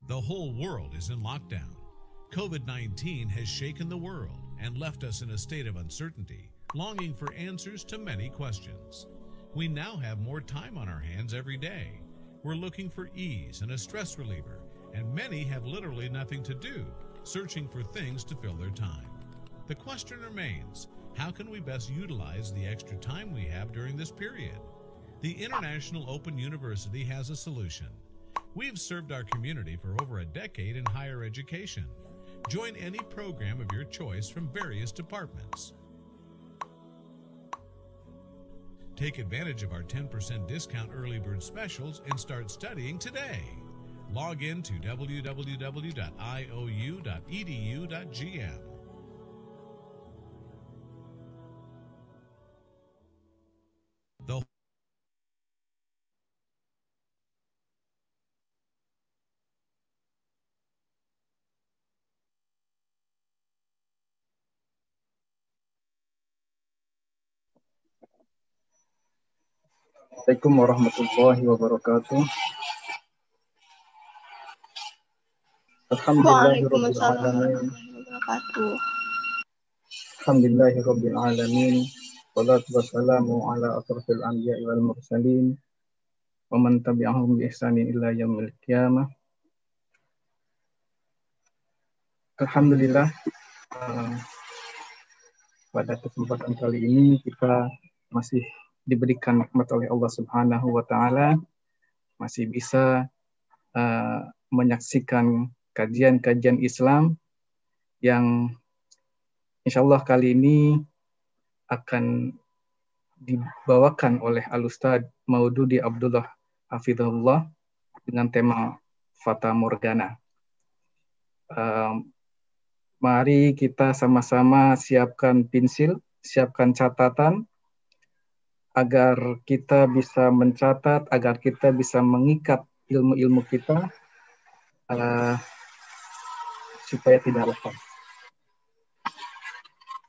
The whole world is in lockdown. COVID-19 has shaken the world and left us in a state of uncertainty, longing for answers to many questions. We now have more time on our hands every day. We're looking for ease and a stress reliever, and many have literally nothing to do, searching for things to fill their time. The question remains, how can we best utilize the extra time we have during this period? The International Open University has a solution. We've served our community for over a decade in higher education. Join any program of your choice from various departments. Take advantage of our 10% discount early bird specials and start studying today. Log in to www.iou.edu.gm. The Assalamualaikum warahmatullahi wabarakatuh. Alhamdulillahirabbil Waalaikumsalam alamin. warahmatullahi wabarakatuh. Alhamdulillahirabbil alamin. Wassalatu wassalamu ala asrofil anbiya'i wal mursalin wa man tabi'ahum bi ihsanin ila yaumil qiyamah. Alhamdulillah, pada kesempatan kali ini kita masih diberikan nikmat oleh Allah Subhanahu wa taala, masih bisa menyaksikan kajian-kajian Islam yang insya Allah kali ini akan dibawakan oleh Al-Ustadz Maududi Abdullah Hafizahullah dengan tema Fata Morgana. Mari kita sama-sama siapkan pensil, siapkan catatan, agar kita bisa mencatat, agar kita bisa mengikat ilmu-ilmu kita supaya tidak lupa.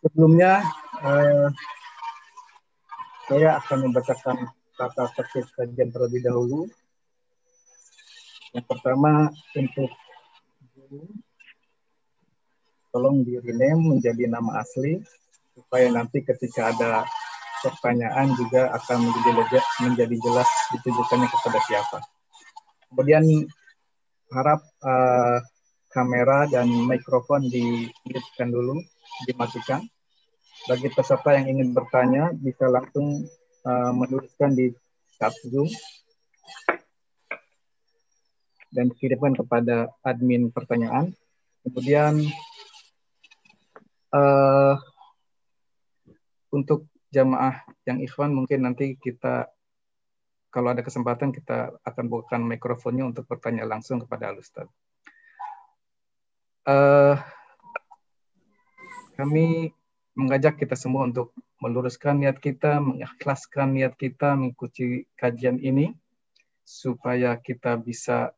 Sebelumnya, saya akan membacakan kata tertib kajian terlebih dahulu. Yang pertama, untuk guru, tolong di rename menjadi nama asli, supaya nanti ketika ada pertanyaan juga akan menjadi jelas ditujukannya kepada siapa. Kemudian harap kamera dan mikrofon dimatikan dulu, dimatikan. Bagi peserta yang ingin bertanya bisa langsung menuliskan di chat Zoom dan dikirimkan kepada admin pertanyaan. Kemudian untuk jamaah yang ikhwan mungkin nanti kita kalau ada kesempatan kita akan bukakan mikrofonnya untuk bertanya langsung kepada Al-Ustadz. Kami mengajak kita semua untuk meluruskan niat kita, mengikhlaskan niat kita mengikuti kajian ini supaya kita bisa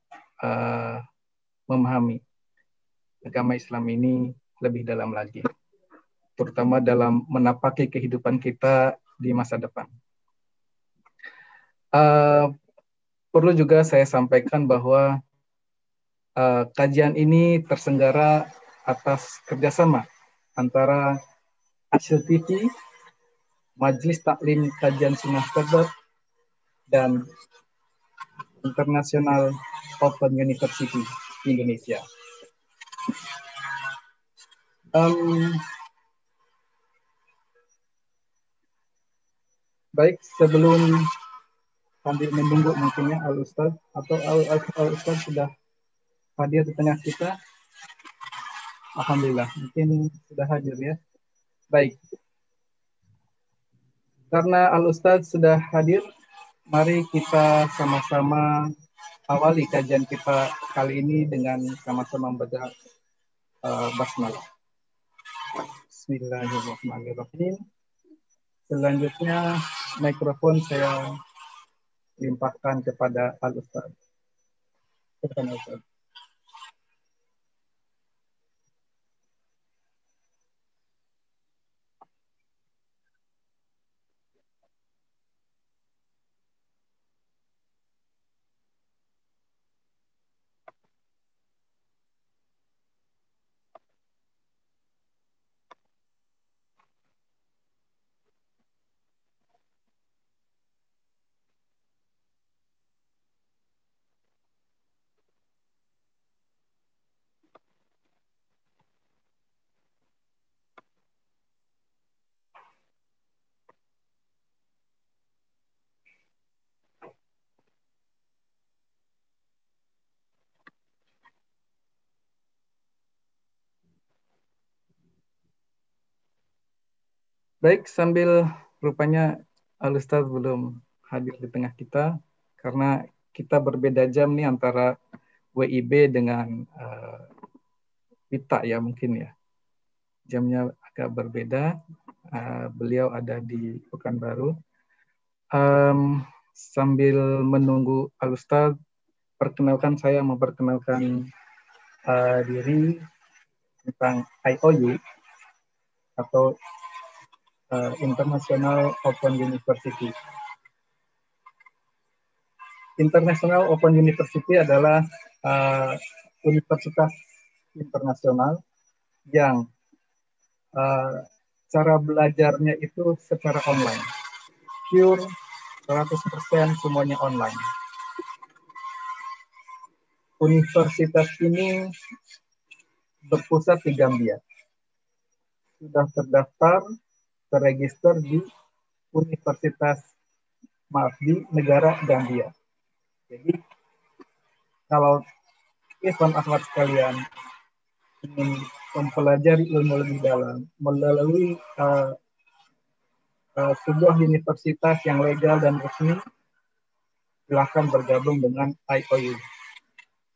memahami agama Islam ini lebih dalam lagi, terutama dalam menapaki kehidupan kita di masa depan. Perlu juga saya sampaikan bahwa kajian ini terselenggara atas kerjasama antara Asyil TV, Majelis Taklim Kajian Sunnah Taubat, dan International Open University Indonesia. Baik, sebelum sambil menunggu mungkinnya Al-Ustadz atau Al-Ustadz sudah hadir di tengah kita. Alhamdulillah, mungkin sudah hadir ya. Baik. Karena Al-Ustadz sudah hadir, mari kita sama-sama awali kajian kita kali ini dengan sama-sama membaca basmalah. Bismillahirrahmanirrahim. Selanjutnya mikrofon saya limpahkan kepada Al-Ustadz. Silakan Al-Ustadz. Baik, sambil rupanya Al-Ustaz belum hadir di tengah kita, karena kita berbeda jam nih antara WIB dengan Wita ya mungkin ya. Jamnya agak berbeda. Beliau ada di Pekanbaru. Sambil menunggu Al-Ustaz, perkenalkan saya memperkenalkan diri tentang IOU atau International Open University. International Open University adalah universitas internasional yang cara belajarnya itu secara online. Pure 100% semuanya online. Universitas ini berpusat di Gambia. Sudah terdaftar, terregister di di negara Gambia. Jadi kalau Ikhwan akhwat sekalian ingin mempelajari ilmu lebih dalam melalui sebuah universitas yang legal dan resmi, silahkan bergabung dengan IOU.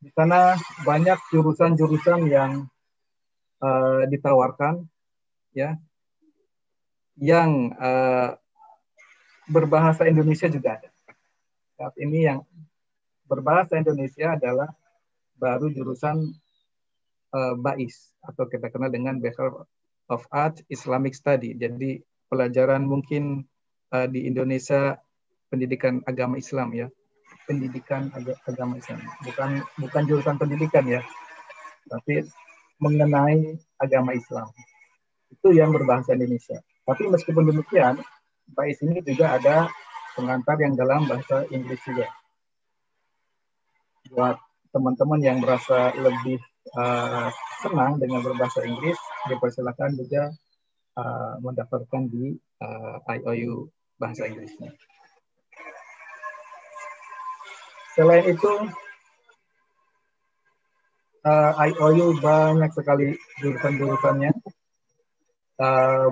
Di sana banyak jurusan-jurusan yang ditawarkan, ya, yang berbahasa Indonesia juga ada. Saat ini yang berbahasa Indonesia adalah baru jurusan BAIS atau kita kenal dengan Bachelor of Arts Islamic Study. Jadi pelajaran mungkin di Indonesia pendidikan agama Islam ya, pendidikan agama Islam, bukan jurusan pendidikan ya, tapi mengenai agama Islam. Itu yang berbahasa Indonesia. Tapi meskipun demikian, BAIS ini juga ada pengantar yang dalam bahasa Inggris juga. Buat teman-teman yang merasa lebih senang dengan berbahasa Inggris, dipersilakan juga mendaftarkan di IOU bahasa Inggrisnya. Selain itu, IOU banyak sekali jurusan-jurusannya,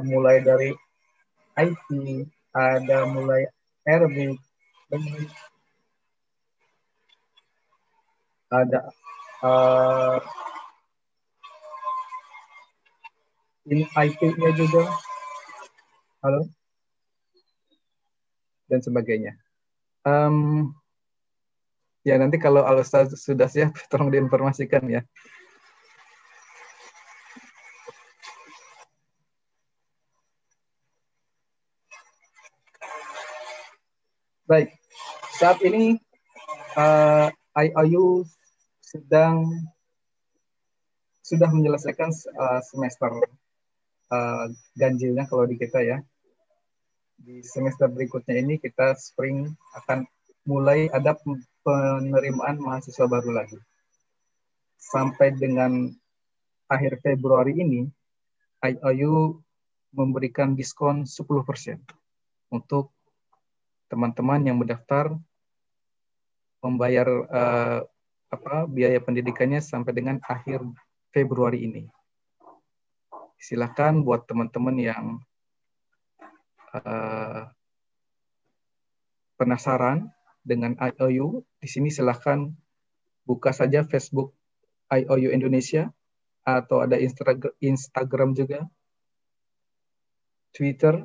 mulai dari IT, ada mulai Arabic, ada ini IT-nya juga, halo, dan sebagainya. Ya nanti kalau Al-Ustaz sudah siap, tolong diinformasikan ya. Baik, saat ini IOU sudah menyelesaikan semester ganjilnya kalau di kita ya. Di semester berikutnya ini kita spring akan mulai ada penerimaan mahasiswa baru lagi. Sampai dengan akhir Februari ini, IOU memberikan diskon 10% untuk teman-teman yang mendaftar membayar biaya pendidikannya sampai dengan akhir Februari ini. Silakan buat teman-teman yang penasaran dengan IOU, di sini silakan buka saja Facebook IOU Indonesia, atau ada Instagram juga, Twitter,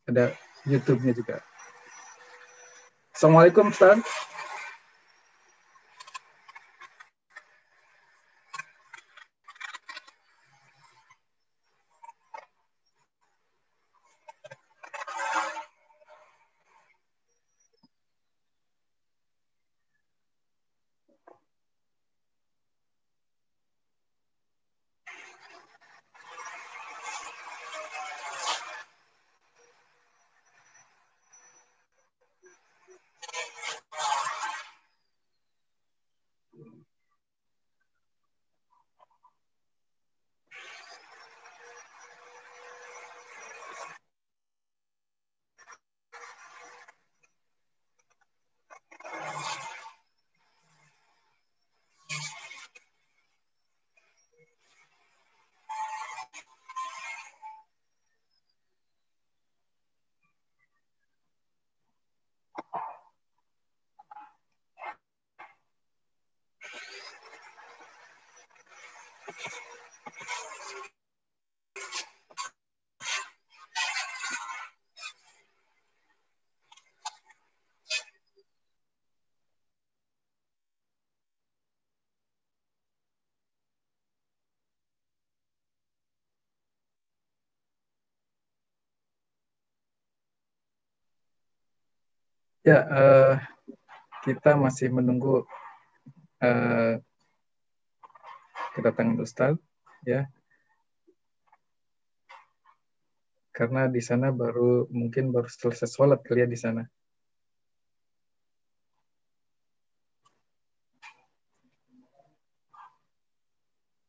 ada YouTube-nya juga. Assalamualaikum, Ustaz. Ya, kita masih menunggu kedatangan Ustadz, ya, karena di sana mungkin baru selesai sholat kali ya di sana.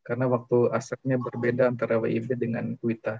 Karena waktu asarnya berbeda antara WIB dengan WITA.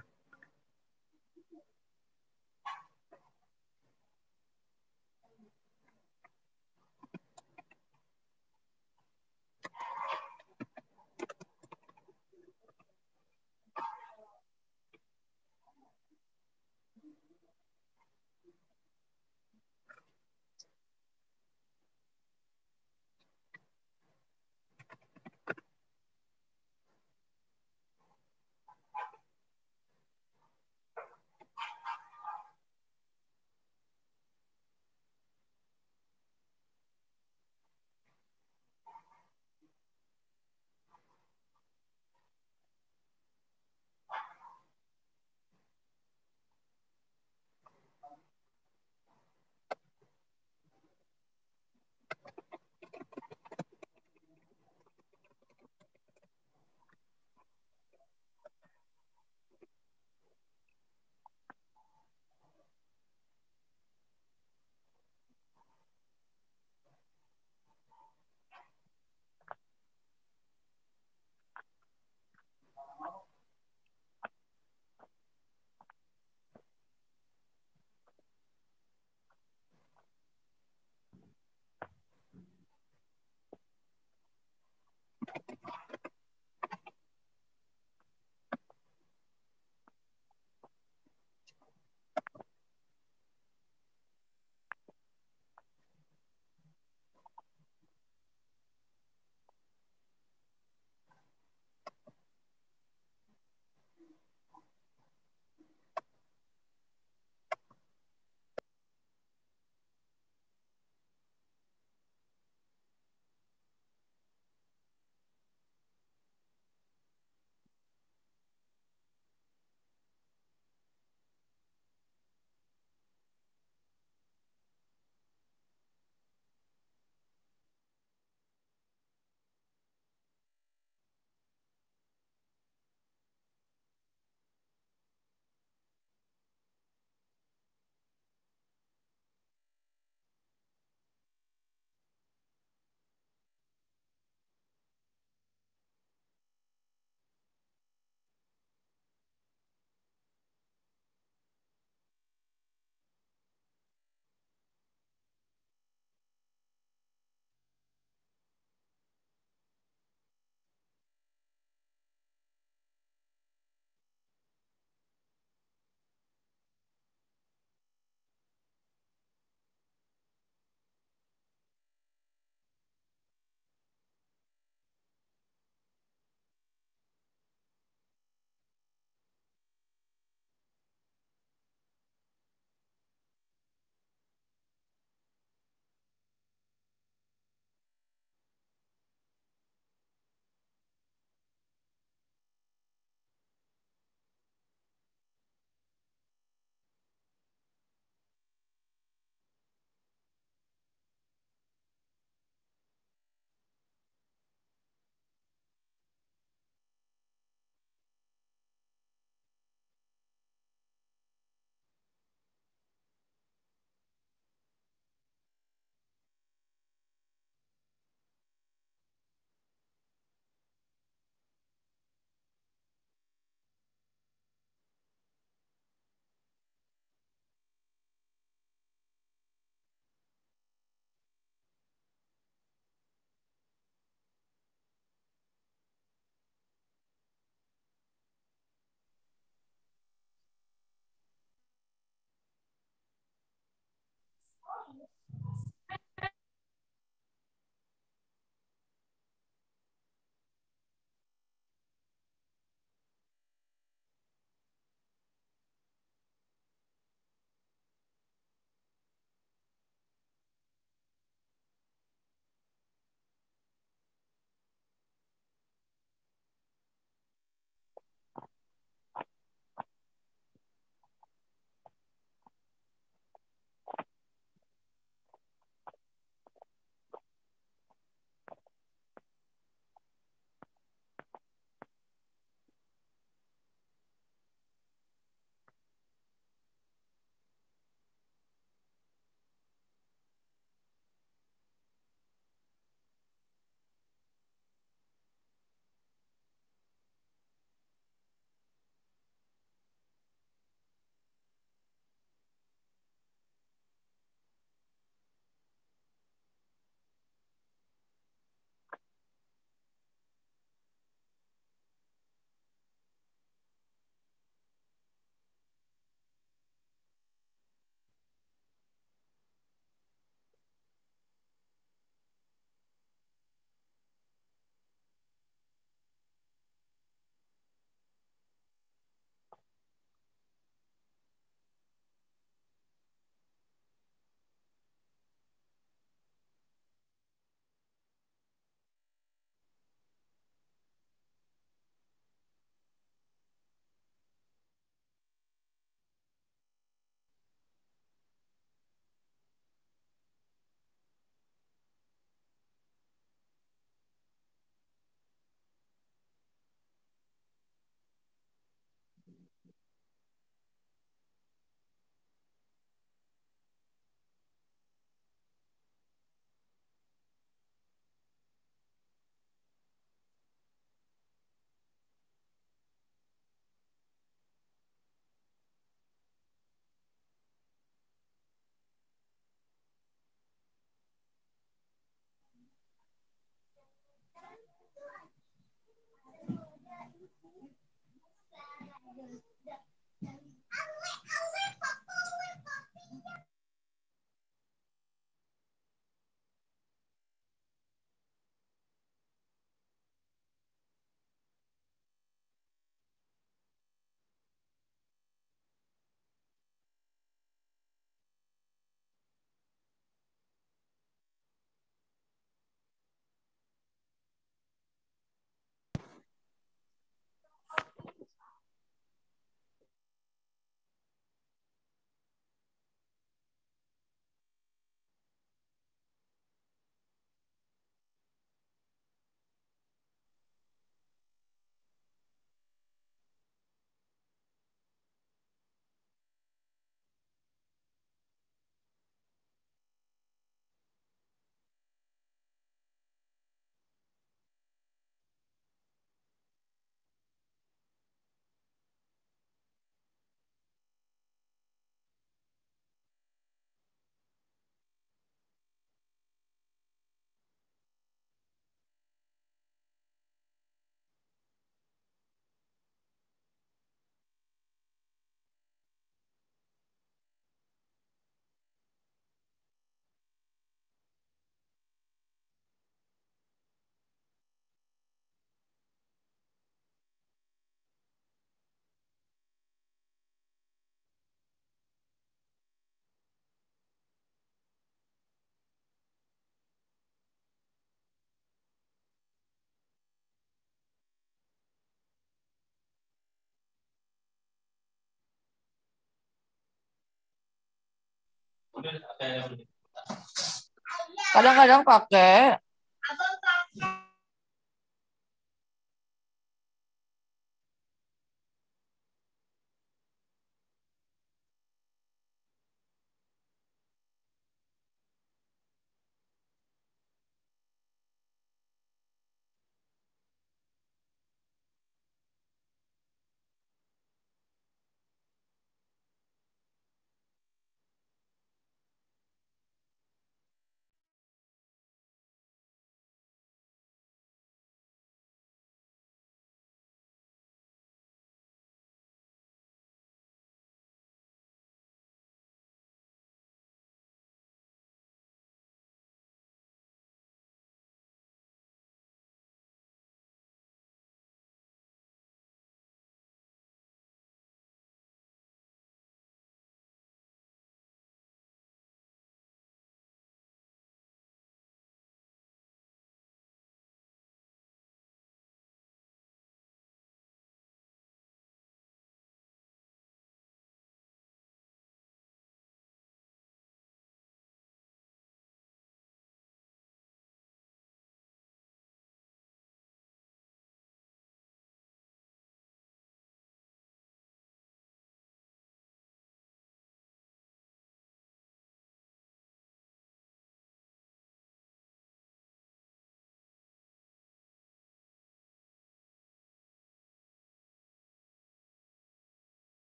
Kadang-kadang pakai.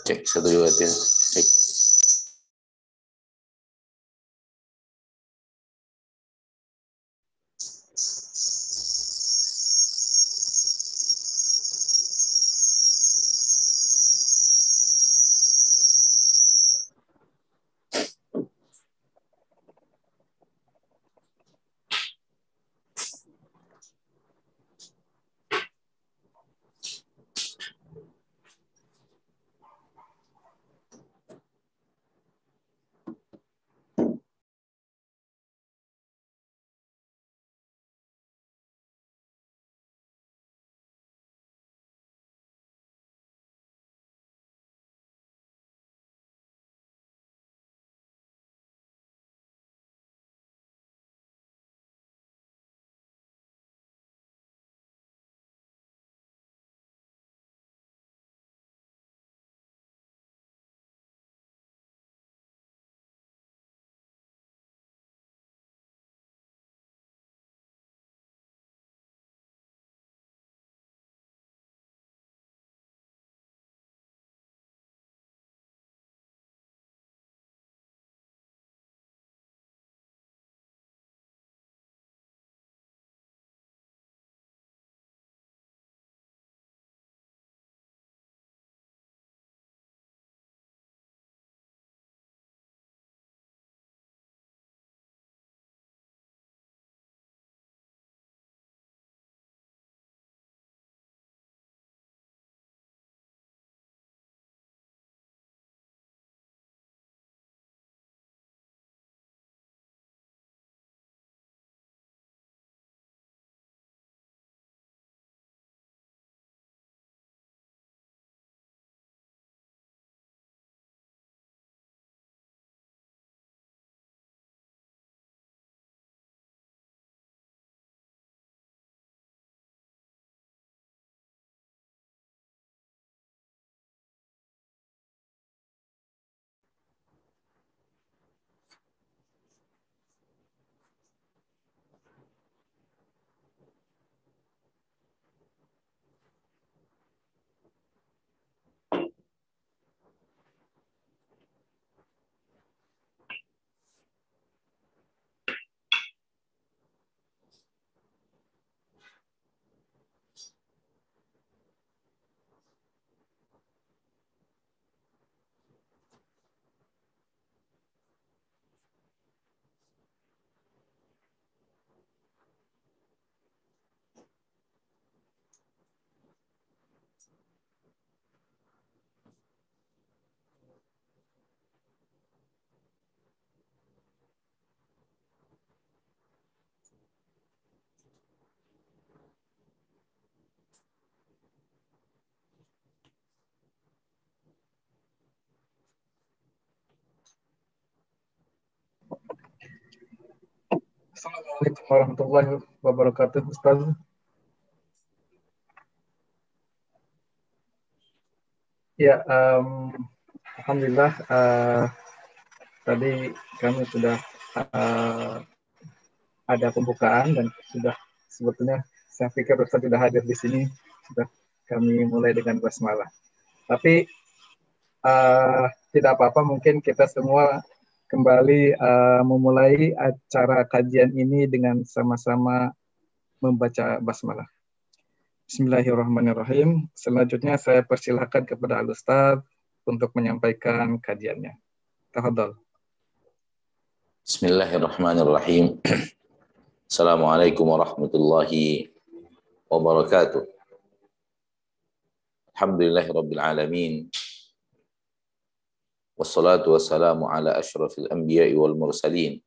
Cek 1 2 3. Cek. Assalamualaikum warahmatullahi wabarakatuh, Ustaz. Ya, alhamdulillah tadi kami sudah ada pembukaan dan sudah sebetulnya saya pikir Ustaz sudah hadir di sini, sudah kami mulai dengan basmalah. Tapi tidak apa-apa, mungkin kita semua kembali memulai acara kajian ini dengan sama-sama membaca basmalah. Bismillahirrahmanirrahim. Selanjutnya saya persilahkan kepada Al-Ustaz untuk menyampaikan kajiannya. Tafadhol. Bismillahirrahmanirrahim. Assalamualaikum warahmatullahi wabarakatuh. Alhamdulillahirabbil alamin. Wassalatu wassalamu ala asyrafil anbiya'i wal mursalin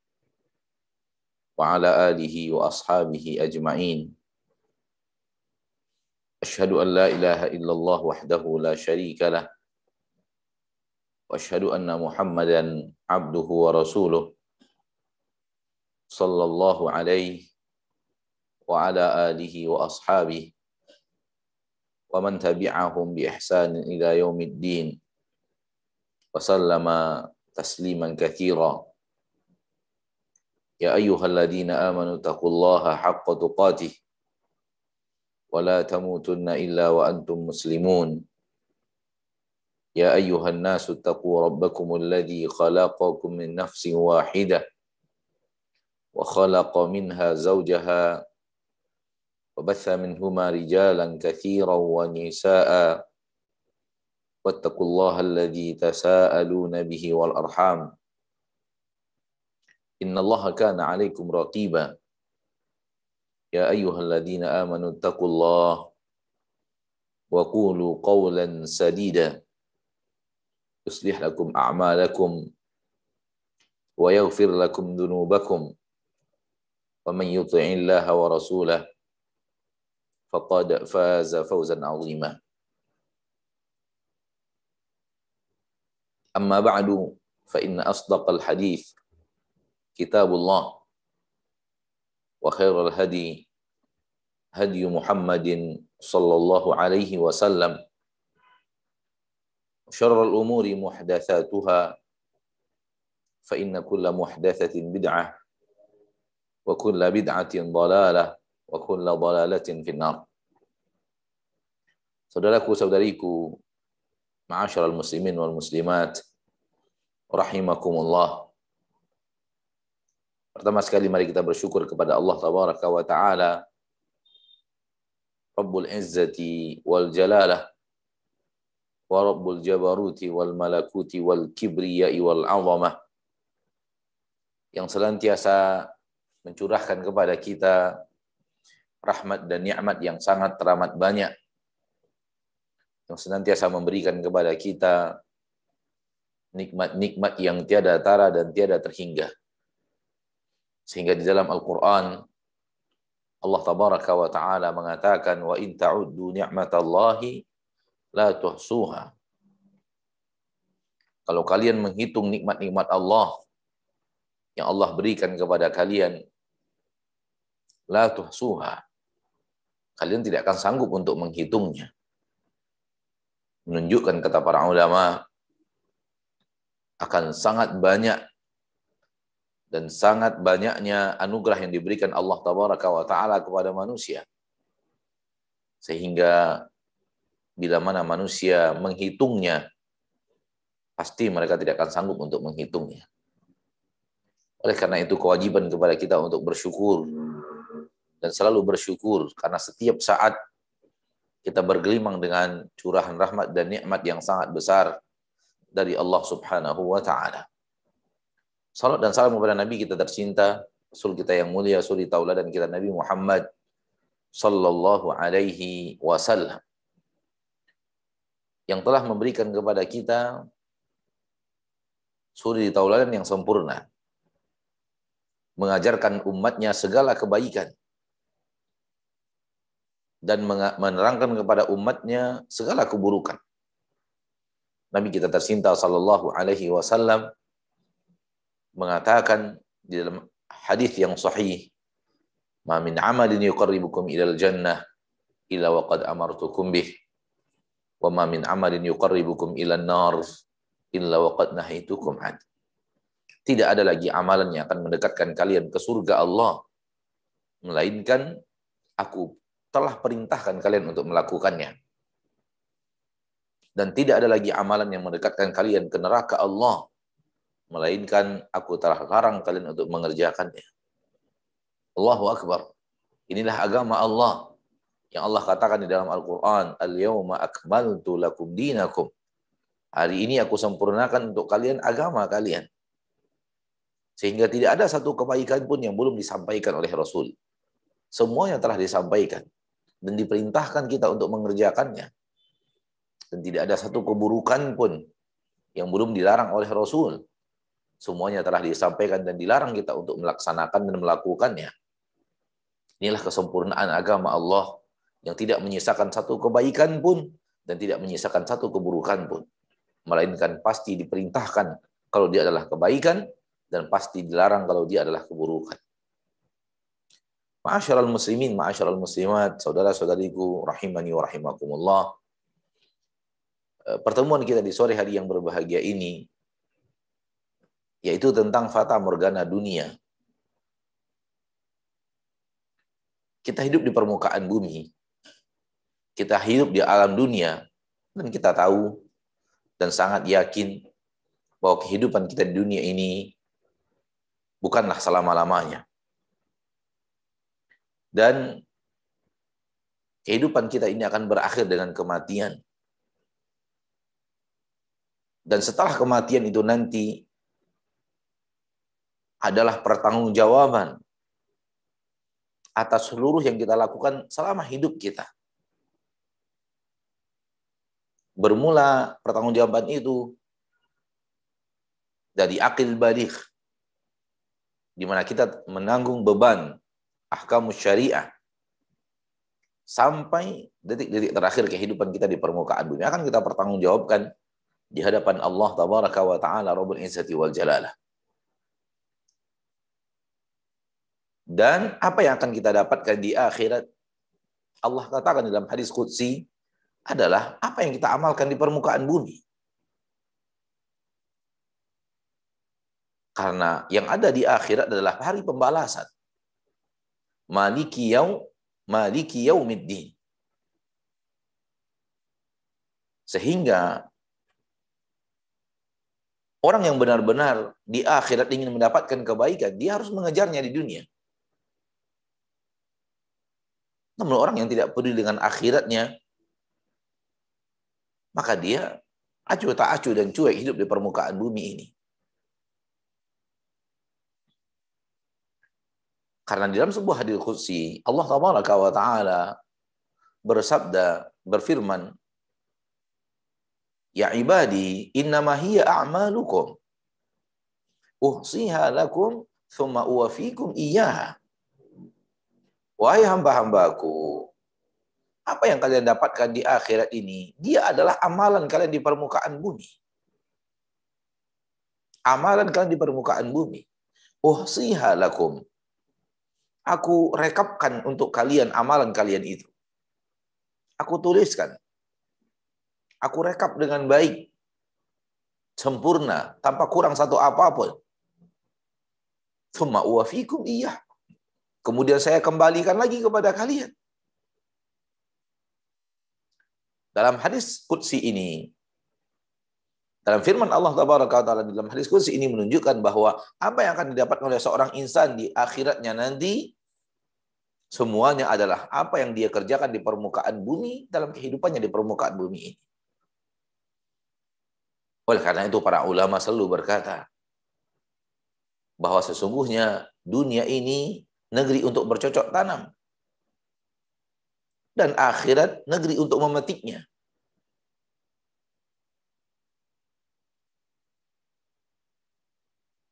wa ala alihi wa ashabihi ajma'in. Asyhadu an la ilaha illallah wahdahu la syarika lah wa asyhadu anna Muhammadan abduhu wa rasuluh sallallahu alaihi wa ala alihi wa ashabihi wa man tabi'ahum bi ihsanin ila yaumiddin wa sallama tasliman katsira. Ya ayyuhalladzina amanu taqullaha haqqa tuqatih wa la tamutunna illa wa antum muslimun. Ya ayyuhan nasu taqu rabbakumul ladzi khalaqakum min nafsin wahidah wa khalaqa minha zawjaha wa batha minhuma rijalan katsiran wa nisaa'a wattaqullaha alladzi tasaaluna bihi wal arham innallaha kana 'alaikum raqiba. Ya ayyuhalladzina amanu taqullaha wa qulu qawlan sadida yuslih lakum a'malakum wa yaghfir lakum dhunubakum wa man yuti'illaha wa rasulahu faqad faza fawzan 'azima. Amma ba'du fa inna asdaqal hadits kitabullah wa khairal hadi hadi Muhammadin sallallahu alaihi wasallam wa syarrul umuri muhdatsatuha fa inna kulla muhdatsatin bid'ah wa kulla bid'atin dhalalah wa kulla dhalalatin finnar. Saudaraku saudariku, ma'asyiral muslimin wal muslimat rahimakumullah. Pertama sekali mari kita bersyukur kepada Allah tabaraka wa taala, Rabbul Izzati wal Jalalah wa Rabbul Jabaruti wal Malakuti wal Kibriyai wal Azamah, yang senantiasa mencurahkan kepada kita rahmat dan nikmat yang sangat teramat banyak, yang senantiasa memberikan kepada kita nikmat-nikmat yang tiada tara dan tiada terhingga. Sehingga di dalam Al-Quran Allah tabaraka wa ta'ala mengatakan wa in ta'uddu ni'matallahi la tuhsuha. Kalau kalian menghitung nikmat-nikmat Allah yang Allah berikan kepada kalian, la tuhsuha, kalian tidak akan sanggup untuk menghitungnya. Menunjukkan kata para ulama akan sangat banyak dan sangat banyaknya anugerah yang diberikan Allah tabaraka wa ta'ala kepada manusia. Sehingga bila mana manusia menghitungnya, pasti mereka tidak akan sanggup untuk menghitungnya. Oleh karena itu kewajiban kepada kita untuk bersyukur dan selalu bersyukur, karena setiap saat kita bergelimang dengan curahan rahmat dan nikmat yang sangat besar dari Allah subhanahu wa ta'ala. Salat dan salam kepada Nabi kita tercinta, Rasul kita yang mulia, suri tauladan kita Nabi Muhammad sallallahu alaihi wasallam, yang telah memberikan kepada kita suri tauladan yang sempurna, mengajarkan umatnya segala kebaikan dan menerangkan kepada umatnya segala keburukan. Nabi kita tercinta sallallahu alaihi wasallam mengatakan di dalam hadis yang sahih, "Ma min amalin yuqarribukum ilal jannah illa waqad amartukum bih, wa ma min amalin yuqarribukum ilan nar illa waqad nahaitukum an." Tidak ada lagi amalan yang akan mendekatkan kalian ke surga Allah, melainkan aku telah perintahkan kalian untuk melakukannya. Dan tidak ada lagi amalan yang mendekatkan kalian ke neraka Allah, melainkan aku telah larang kalian untuk mengerjakannya. Allahu Akbar. Inilah agama Allah yang Allah katakan di dalam Al-Quran, "Al-yawma akmaltu lakum dinakum." Hari ini aku sempurnakan untuk kalian agama kalian. Sehingga tidak ada satu kebaikan pun yang belum disampaikan oleh Rasul. Semuanya telah disampaikan dan diperintahkan kita untuk mengerjakannya. Dan tidak ada satu keburukan pun yang belum dilarang oleh Rasul. Semuanya telah disampaikan dan dilarang kita untuk melaksanakan dan melakukannya. Inilah kesempurnaan agama Allah yang tidak menyisakan satu kebaikan pun dan tidak menyisakan satu keburukan pun. Melainkan pasti diperintahkan kalau dia adalah kebaikan dan pasti dilarang kalau dia adalah keburukan. Ma'asyiral muslimin, ma'asyiral muslimat, saudara-saudariku rahimani wa rahimakumullah. Pertemuan kita di sore hari yang berbahagia ini yaitu tentang fata morgana dunia. Kita hidup di permukaan bumi. Kita hidup di alam dunia dan kita tahu dan sangat yakin bahwa kehidupan kita di dunia ini bukanlah selama-lamanya. Dan kehidupan kita ini akan berakhir dengan kematian. Dan setelah kematian itu nanti adalah pertanggungjawaban atas seluruh yang kita lakukan selama hidup kita. Bermula pertanggungjawaban itu dari akil baligh, di mana kita menanggung beban ahkamus syariah sampai detik-detik terakhir kehidupan kita di permukaan bumi akan kita pertanggungjawabkan di hadapan Allah tabaraka wa taala Rabbul Izzati wal Jalalah. Dan apa yang akan kita dapatkan di akhirat, Allah katakan dalam hadis qudsi, adalah apa yang kita amalkan di permukaan bumi. Karena yang ada di akhirat adalah hari pembalasan. Maliki yaumiddin. Sehingga orang yang benar-benar di akhirat ingin mendapatkan kebaikan, dia harus mengejarnya di dunia. Namun orang yang tidak peduli dengan akhiratnya, maka dia acuh tak acuh dan cuek hidup di permukaan bumi ini. Karena di dalam sebuah hadits qudsi, Allah tabaraka wa taala bersabda, berfirman, "Ya ibadi, innama hiya a'malukum uhsiha lakum thumma uwafikum iyyaha." Wahai hamba-hambaku, apa yang kalian dapatkan di akhirat ini, dia adalah amalan kalian di permukaan bumi. Amalan kalian di permukaan bumi. Uhsiha lakum. Aku rekapkan untuk kalian amalan kalian itu. Aku tuliskan. Aku rekap dengan baik. Sempurna, tanpa kurang satu apapun. Tsumma uwafikum iyyah. Kemudian saya kembalikan lagi kepada kalian. Dalam hadis qudsi ini, dalam firman Allah tabaraka wa taala dalam hadis qudsi ini menunjukkan bahwa apa yang akan didapat oleh seorang insan di akhiratnya nanti semuanya adalah apa yang dia kerjakan di permukaan bumi dalam kehidupannya di permukaan bumi ini. Oleh karena itu para ulama selalu berkata bahwa sesungguhnya dunia ini negeri untuk bercocok tanam dan akhirat negeri untuk memetiknya.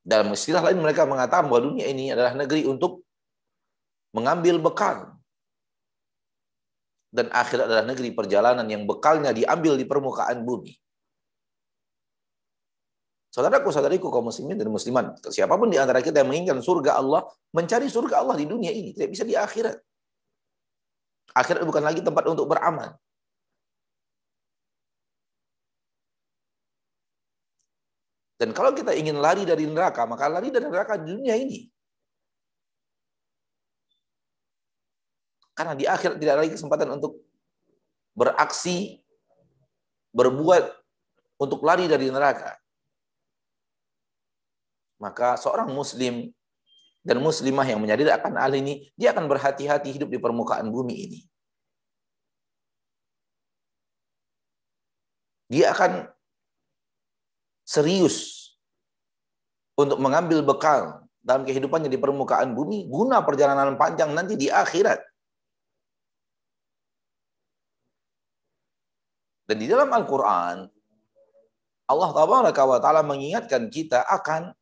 Dalam istilah lain mereka mengatakan bahwa dunia ini adalah negeri untuk mengambil bekal. Dan akhirat adalah negeri perjalanan yang bekalnya diambil di permukaan bumi. Saudaraku-saudariku kaum muslimin dan muslimat, siapapun di antara kita yang menginginkan surga Allah, mencari surga Allah di dunia ini, tidak bisa di akhirat. Akhirat bukan lagi tempat untuk beramal. Dan kalau kita ingin lari dari neraka, maka lari dari neraka di dunia ini. Karena di akhirat tidak ada lagi kesempatan untuk beraksi, berbuat untuk lari dari neraka. Maka seorang muslim dan muslimah yang menyadari akan hal ini, dia akan berhati-hati hidup di permukaan bumi ini. Dia akan serius untuk mengambil bekal dalam kehidupannya di permukaan bumi, guna perjalanan panjang nanti di akhirat. Dan di dalam Al-Quran, Allah Ta'ala mengingatkan kita akan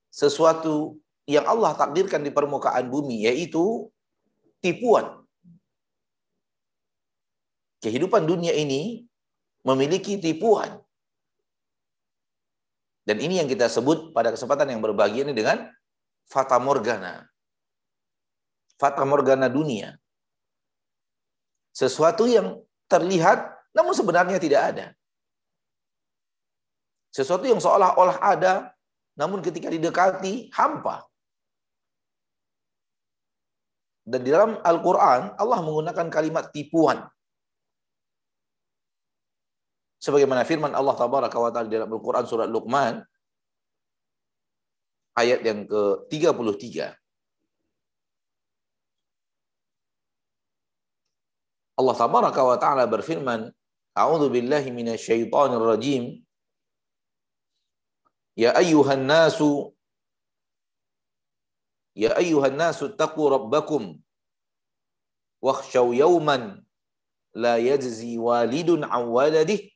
sesuatu yang Allah takdirkan di permukaan bumi, yaitu tipuan. Kehidupan dunia ini memiliki tipuan. Dan ini yang kita sebut pada kesempatan yang berbahagia ini dengan Fata Morgana. Fata Morgana dunia. Sesuatu yang terlihat, namun sebenarnya tidak ada. Sesuatu yang seolah-olah ada, namun ketika didekati, hampa. Dan di dalam Al-Quran, Allah menggunakan kalimat tipuan. Sebagaimana firman Allah Tabaraka wa Ta'ala di dalam Al-Quran surat Luqman, ayat yang ke-33. Allah Tabaraka wa Ta'ala berfirman, A'udzu billahi minasyaitonir rajim. Ya ayyuhan nasu taqu rabbakum wakhshaw yawman la yajzi walidun an waladihi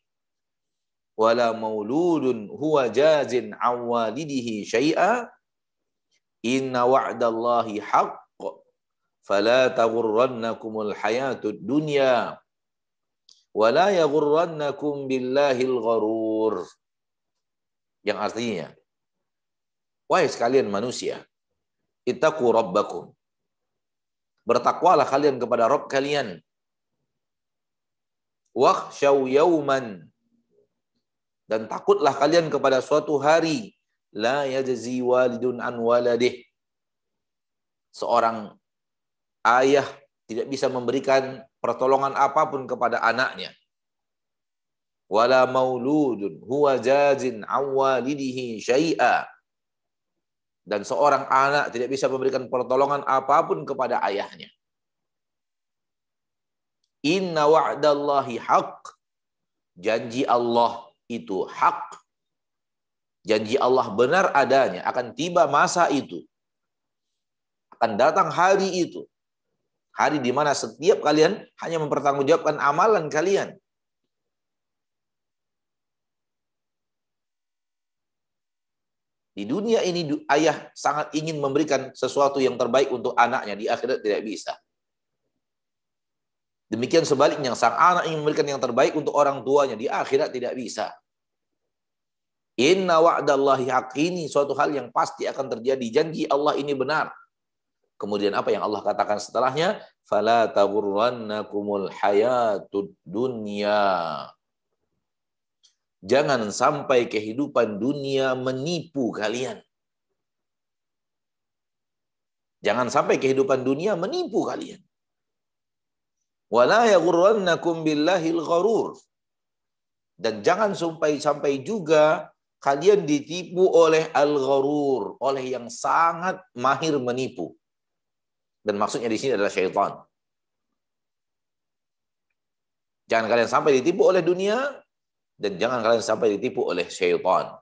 wala mauludun huwa jazin an walidihi syai'a inna wa'dallahi haqq fala taghurrannakumul hayatud dunya wala yaghurrannakum billahil gharur. Yang artinya, wahai sekalian manusia, ittaqu rabbakum. Bertakwalah kalian kepada Rabb kalian. Wakhshaw yawman. Dan takutlah kalian kepada suatu hari. La yajzi walidun an waladih. Seorang ayah tidak bisa memberikan pertolongan apapun kepada anaknya. Wala mauludun huwa jazin an walidihi syai'a. Dan seorang anak tidak bisa memberikan pertolongan apapun kepada ayahnya. Inna wa'dallahi haqq. Janji Allah itu hak. Janji Allah benar adanya. Akan tiba masa itu. Akan datang hari itu. Hari di mana setiap kalian hanya mempertanggungjawabkan amalan kalian. Di dunia ini ayah sangat ingin memberikan sesuatu yang terbaik untuk anaknya. Di akhirat tidak bisa. Demikian sebaliknya, sang anak ingin memberikan yang terbaik untuk orang tuanya. Di akhirat tidak bisa. Inna wa'dallahi haq, ini suatu hal yang pasti akan terjadi. Janji Allah ini benar. Kemudian apa yang Allah katakan setelahnya? Fala taghurrannakumul hayatud dunya. Jangan sampai kehidupan dunia menipu kalian. Jangan sampai kehidupan dunia menipu kalian. Wala yaghurrannakum billahil gharur. Dan jangan sampai juga kalian ditipu oleh al-gharur, oleh yang sangat mahir menipu. Dan maksudnya di sini adalah syaitan. Jangan kalian sampai ditipu oleh dunia. Dan jangan kalian sampai ditipu oleh syaitan.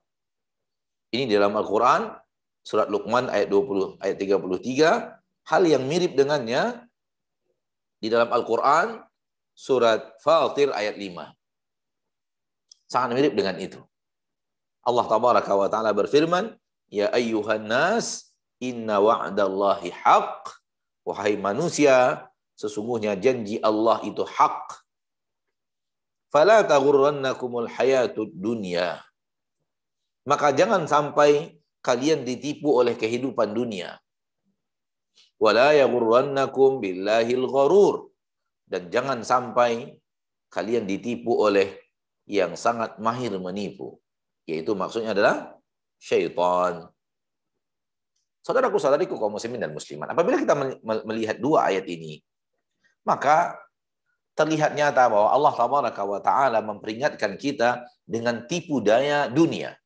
Ini di dalam Al-Quran, surat Luqman ayat 20, ayat 33. Hal yang mirip dengannya di dalam Al-Quran, surat Fatir ayat 5. Sangat mirip dengan itu. Allah Tabaraka wa Ta'ala berfirman, Ya ayyuhan nas, inna wa'dallahi haq. Wahai manusia, sesungguhnya janji Allah itu hak. Fala taghurrannakumul hayatud dunya. Maka jangan sampai kalian ditipu oleh kehidupan dunia. Wala yaghurrannakum billahil gharur. Dan jangan sampai kalian ditipu oleh yang sangat mahir menipu. Yaitu maksudnya adalah syaitan. Saudaraku-saudariku kaum muslimin dan muslimat, apabila kita melihat dua ayat ini, maka terlihat nyata bahwa Allah Tabaraka wa Ta'ala memperingatkan kita dengan tipu daya dunia.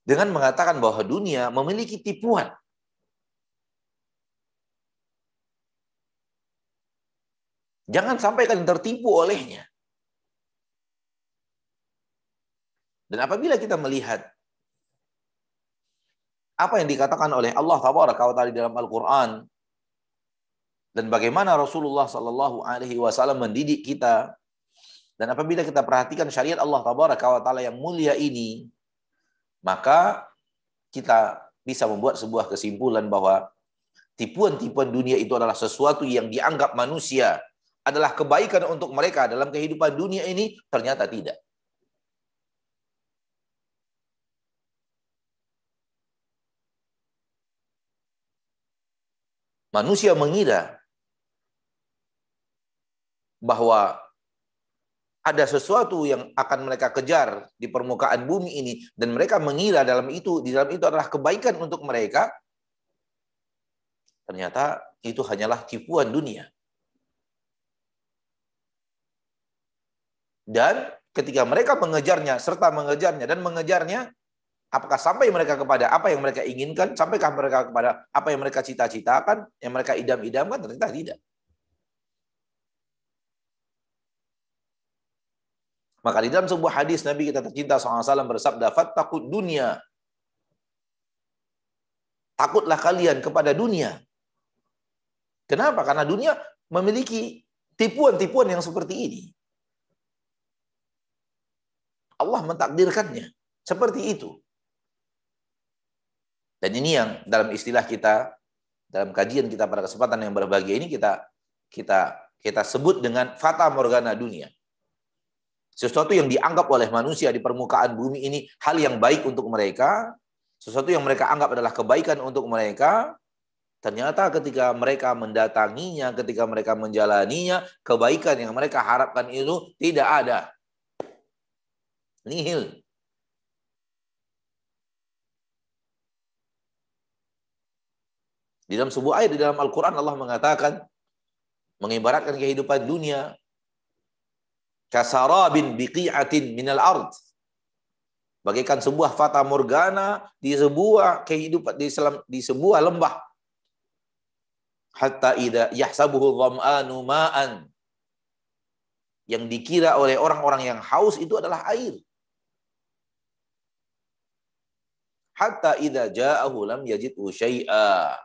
Dengan mengatakan bahwa dunia memiliki tipuan. Jangan sampai kalian tertipu olehnya. Dan apabila kita melihat apa yang dikatakan oleh Allah Tabaraka wa Ta'ala di dalam Al-Quran, dan bagaimana Rasulullah Sallallahu Alaihi Wasallam mendidik kita, dan apabila kita perhatikan syariat Allah Tabaraka wa Ta'ala yang mulia ini, maka kita bisa membuat sebuah kesimpulan bahwa tipuan-tipuan dunia itu adalah sesuatu yang dianggap manusia adalah kebaikan untuk mereka dalam kehidupan dunia ini, ternyata tidak. Manusia mengira bahwa ada sesuatu yang akan mereka kejar di permukaan bumi ini, dan mereka mengira di dalam itu adalah kebaikan untuk mereka. Ternyata itu hanyalah tipuan dunia. Dan ketika mereka mengejarnya, apakah sampai mereka kepada apa yang mereka inginkan? Sampaikah mereka kepada apa yang mereka cita-citakan, yang mereka idam-idamkan? Ternyata tidak. Maka di dalam sebuah hadis Nabi kita tercinta SAW bersabda, "Fattaqud dunya." Takutlah kalian kepada dunia. Kenapa? Karena dunia memiliki tipuan-tipuan yang seperti ini. Allah mentakdirkannya seperti itu. Dan ini yang dalam istilah kita, dalam kajian kita pada kesempatan yang berbahagia ini kita sebut dengan fata morgana dunia. Sesuatu yang dianggap oleh manusia di permukaan bumi ini hal yang baik untuk mereka, sesuatu yang mereka anggap adalah kebaikan untuk mereka, ternyata ketika mereka mendatanginya, ketika mereka menjalaninya, kebaikan yang mereka harapkan itu tidak ada. Nihil. Di dalam sebuah ayat di dalam Al-Quran Allah mengatakan, mengibaratkan kehidupan dunia, kasarabin biqi'atin minal ard. Bagaikan sebuah fata morgana di sebuah kehidupan, di sebuah lembah. Hatta idza yahsabuhu dham'anu ma'an. Yang dikira oleh orang-orang yang haus itu adalah air. Hatta idza ja'ahu lam yajidhu syai'a.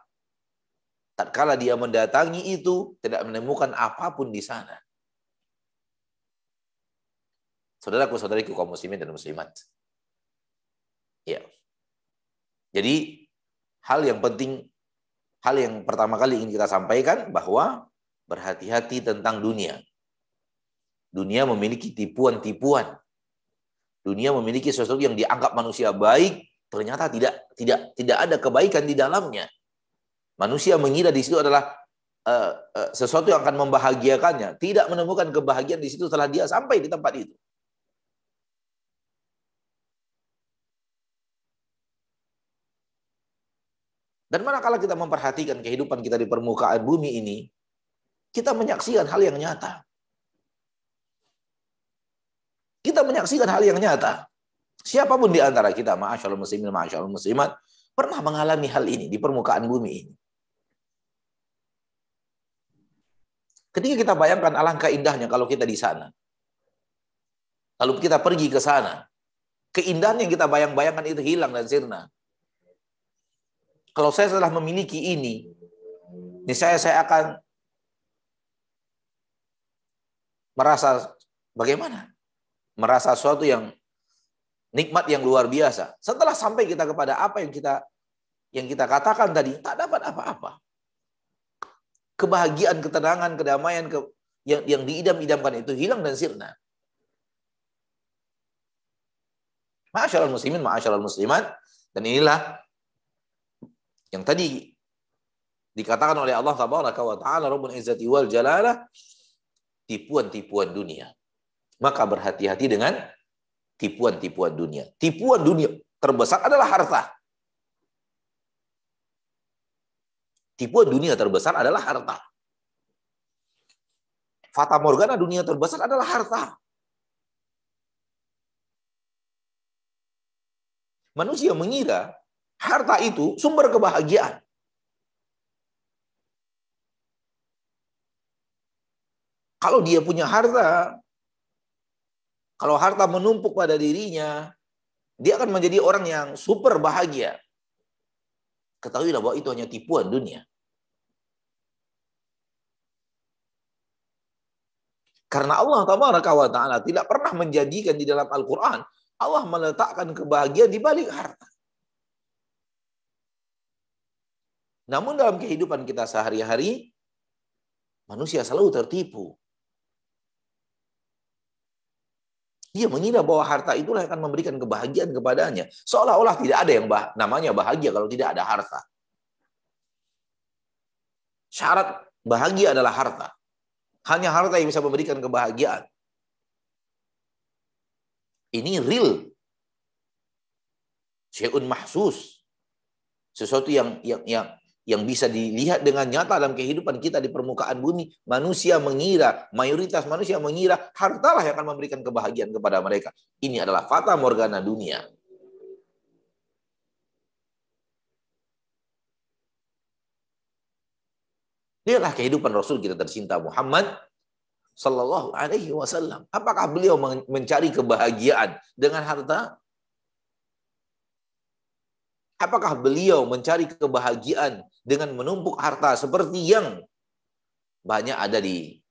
Tatkala dia mendatangi itu, tidak menemukan apapun di sana. Saudaraku-saudariku kaum muslimin dan muslimat. Ya. Jadi hal yang penting, hal yang pertama kali ingin kita sampaikan bahwa berhati-hati tentang dunia. Dunia memiliki tipuan-tipuan. Dunia memiliki sesuatu yang dianggap manusia baik, ternyata tidak ada kebaikan di dalamnya. Manusia mengira di situ adalah sesuatu yang akan membahagiakannya, tidak menemukan kebahagiaan di situ setelah dia sampai di tempat itu. Dan manakala kita memperhatikan kehidupan kita di permukaan bumi ini, kita menyaksikan hal yang nyata. Kita menyaksikan hal yang nyata. Siapapun di antara kita, ma'asyarul muslimin, ma'asyarul muslimat, pernah mengalami hal ini di permukaan bumi ini. Ketika kita bayangkan alangkah indahnya kalau kita di sana. Lalu kita pergi ke sana. Keindahan yang kita bayang-bayangkan itu hilang dan sirna. Kalau saya telah memiliki ini, niscaya saya akan merasa bagaimana? Merasa sesuatu yang nikmat yang luar biasa. Setelah sampai kita kepada apa yang kita katakan tadi, tak dapat apa-apa. Kebahagiaan, ketenangan, kedamaian yang diidam-idamkan itu hilang dan sirna. Ma'asyiral muslimin, ma'asyiral muslimat, dan inilah yang tadi dikatakan oleh Allah Tabaraka wa Ta'ala Rabbul Izzati wal Jalalah, tipuan-tipuan dunia. Maka berhati-hati dengan tipuan-tipuan dunia. Tipuan dunia terbesar adalah harta. Tipuan dunia terbesar adalah harta. Fata morgana dunia terbesar adalah harta. Manusia mengira harta itu sumber kebahagiaan. Kalau dia punya harta, kalau harta menumpuk pada dirinya, dia akan menjadi orang yang super bahagia. Ketahuilah bahwa itu hanya tipuan dunia. Karena Allah Tabaraka wa Ta'ala tidak pernah menjadikan di dalam Al-Quran, Allah meletakkan kebahagiaan di balik harta. Namun dalam kehidupan kita sehari-hari, manusia selalu tertipu. Dia mengira bahwa harta itulah yang akan memberikan kebahagiaan kepadanya. Seolah-olah tidak ada yang namanya bahagia kalau tidak ada harta. Syarat bahagia adalah harta. Hanya harta yang bisa memberikan kebahagiaan. Ini real. Syai'un mahsus. Sesuatu yang bisa dilihat dengan nyata dalam kehidupan kita di permukaan bumi. Manusia mengira, mayoritas manusia mengira hartalah yang akan memberikan kebahagiaan kepada mereka. Ini adalah fata morgana dunia. Lihatlah kehidupan Rasul kita tercinta Muhammad Sallallahu Alaihi Wasallam. Apakah beliau mencari kebahagiaan dengan harta? Apakah beliau mencari kebahagiaan dengan menumpuk harta seperti yang banyak ada di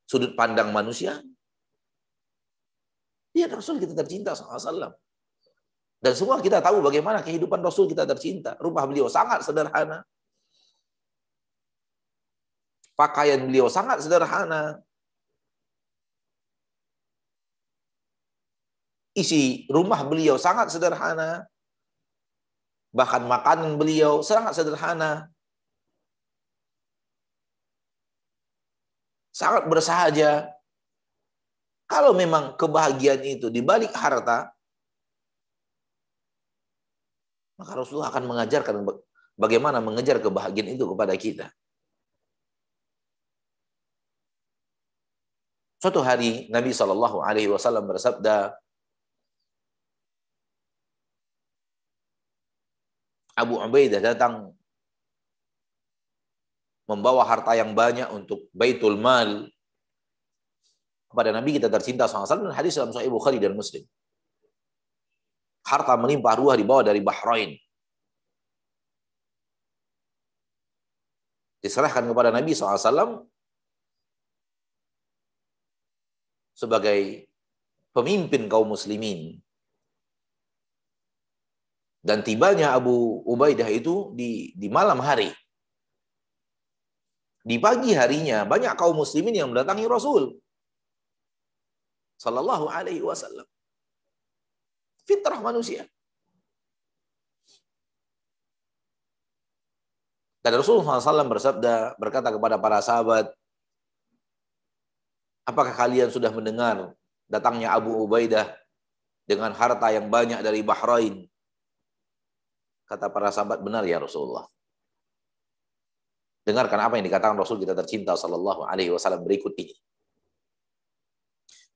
sudut pandang manusia? Dia Rasul kita tercinta SAW. Dan semua kita tahu bagaimana kehidupan Rasul kita tercinta. Rumah beliau sangat sederhana. Pakaian beliau sangat sederhana. Isi rumah beliau sangat sederhana. Bahkan makanan beliau sangat sederhana. Sangat bersahaja. Kalau memang kebahagiaan itu di balik harta, maka Rasulullah akan mengajarkan bagaimana mengejar kebahagiaan itu kepada kita. Suatu hari Nabi SAW bersabda, Abu Ubaidah datang membawa harta yang banyak untuk Baitul Mal kepada Nabi kita tercinta SAW, dan hadis dalam Sahih Bukhari dan Muslim. Harta melimpah ruah dibawa dari Bahrain. Diserahkan kepada Nabi SAW sebagai pemimpin kaum muslimin. Dan tibanya Abu Ubaidah itu di malam hari. Di pagi harinya banyak kaum muslimin yang mendatangi Rasul Sallallahu Alaihi Wasallam. Fitrah manusia. Dan Rasulullah SAW berkata kepada para sahabat, apakah kalian sudah mendengar datangnya Abu Ubaidah dengan harta yang banyak dari Bahrain? Kata para sahabat, benar ya Rasulullah. Dengarkan apa yang dikatakan Rasul kita tercinta Sallallahu Alaihi Wasallam berikut ini.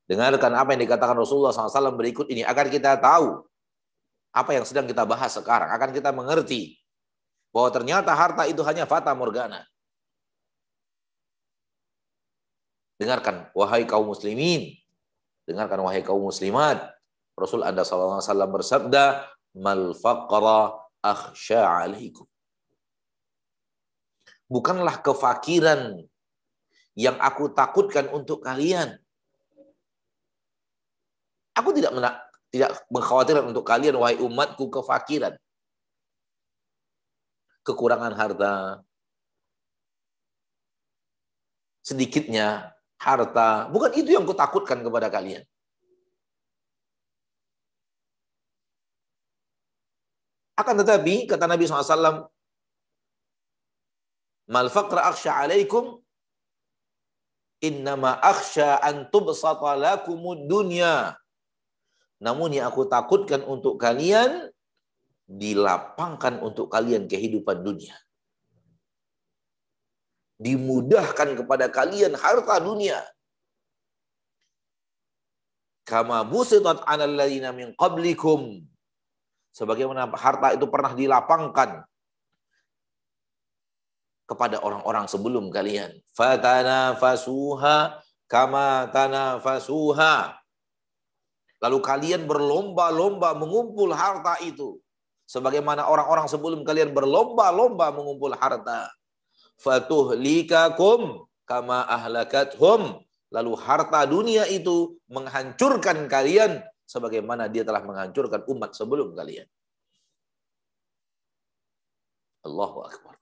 Dengarkan apa yang dikatakan Rasulullah SAW berikut ini, agar kita tahu apa yang sedang kita bahas sekarang. Akan kita mengerti bahwa ternyata harta itu hanya fata morgana. Dengarkan, wahai kaum muslimin. Dengarkan, wahai kaum muslimat. Rasul Anda SAW bersabda, mal faqra akhsha alaikum. Bukanlah kefakiran yang aku takutkan untuk kalian. Aku tidak mengkhawatirkan untuk kalian, wahai umatku, kefakiran. Kekurangan harta. Sedikitnya harta. Bukan itu yang kutakutkan kepada kalian. Akan tetapi, kata Nabi SAW, mal faqra akhsha alaikum, innama akhsha an tubsata lakumud dunya. Namun yang aku takutkan untuk kalian, dilapangkan untuk kalian kehidupan dunia. Dimudahkan kepada kalian harta dunia. Kama busitat 'alal ladzina min qablikum. Sebagaimana harta itu pernah dilapangkan kepada orang-orang sebelum kalian. Fatanafasuha kama tanafasuha. Lalu kalian berlomba-lomba mengumpul harta itu. Sebagaimana orang-orang sebelum kalian berlomba-lomba mengumpul harta. Fatuhlikakum kama ahlakathum. Lalu harta dunia itu menghancurkan kalian sebagaimana dia telah menghancurkan umat sebelum kalian. Allahu Akbar.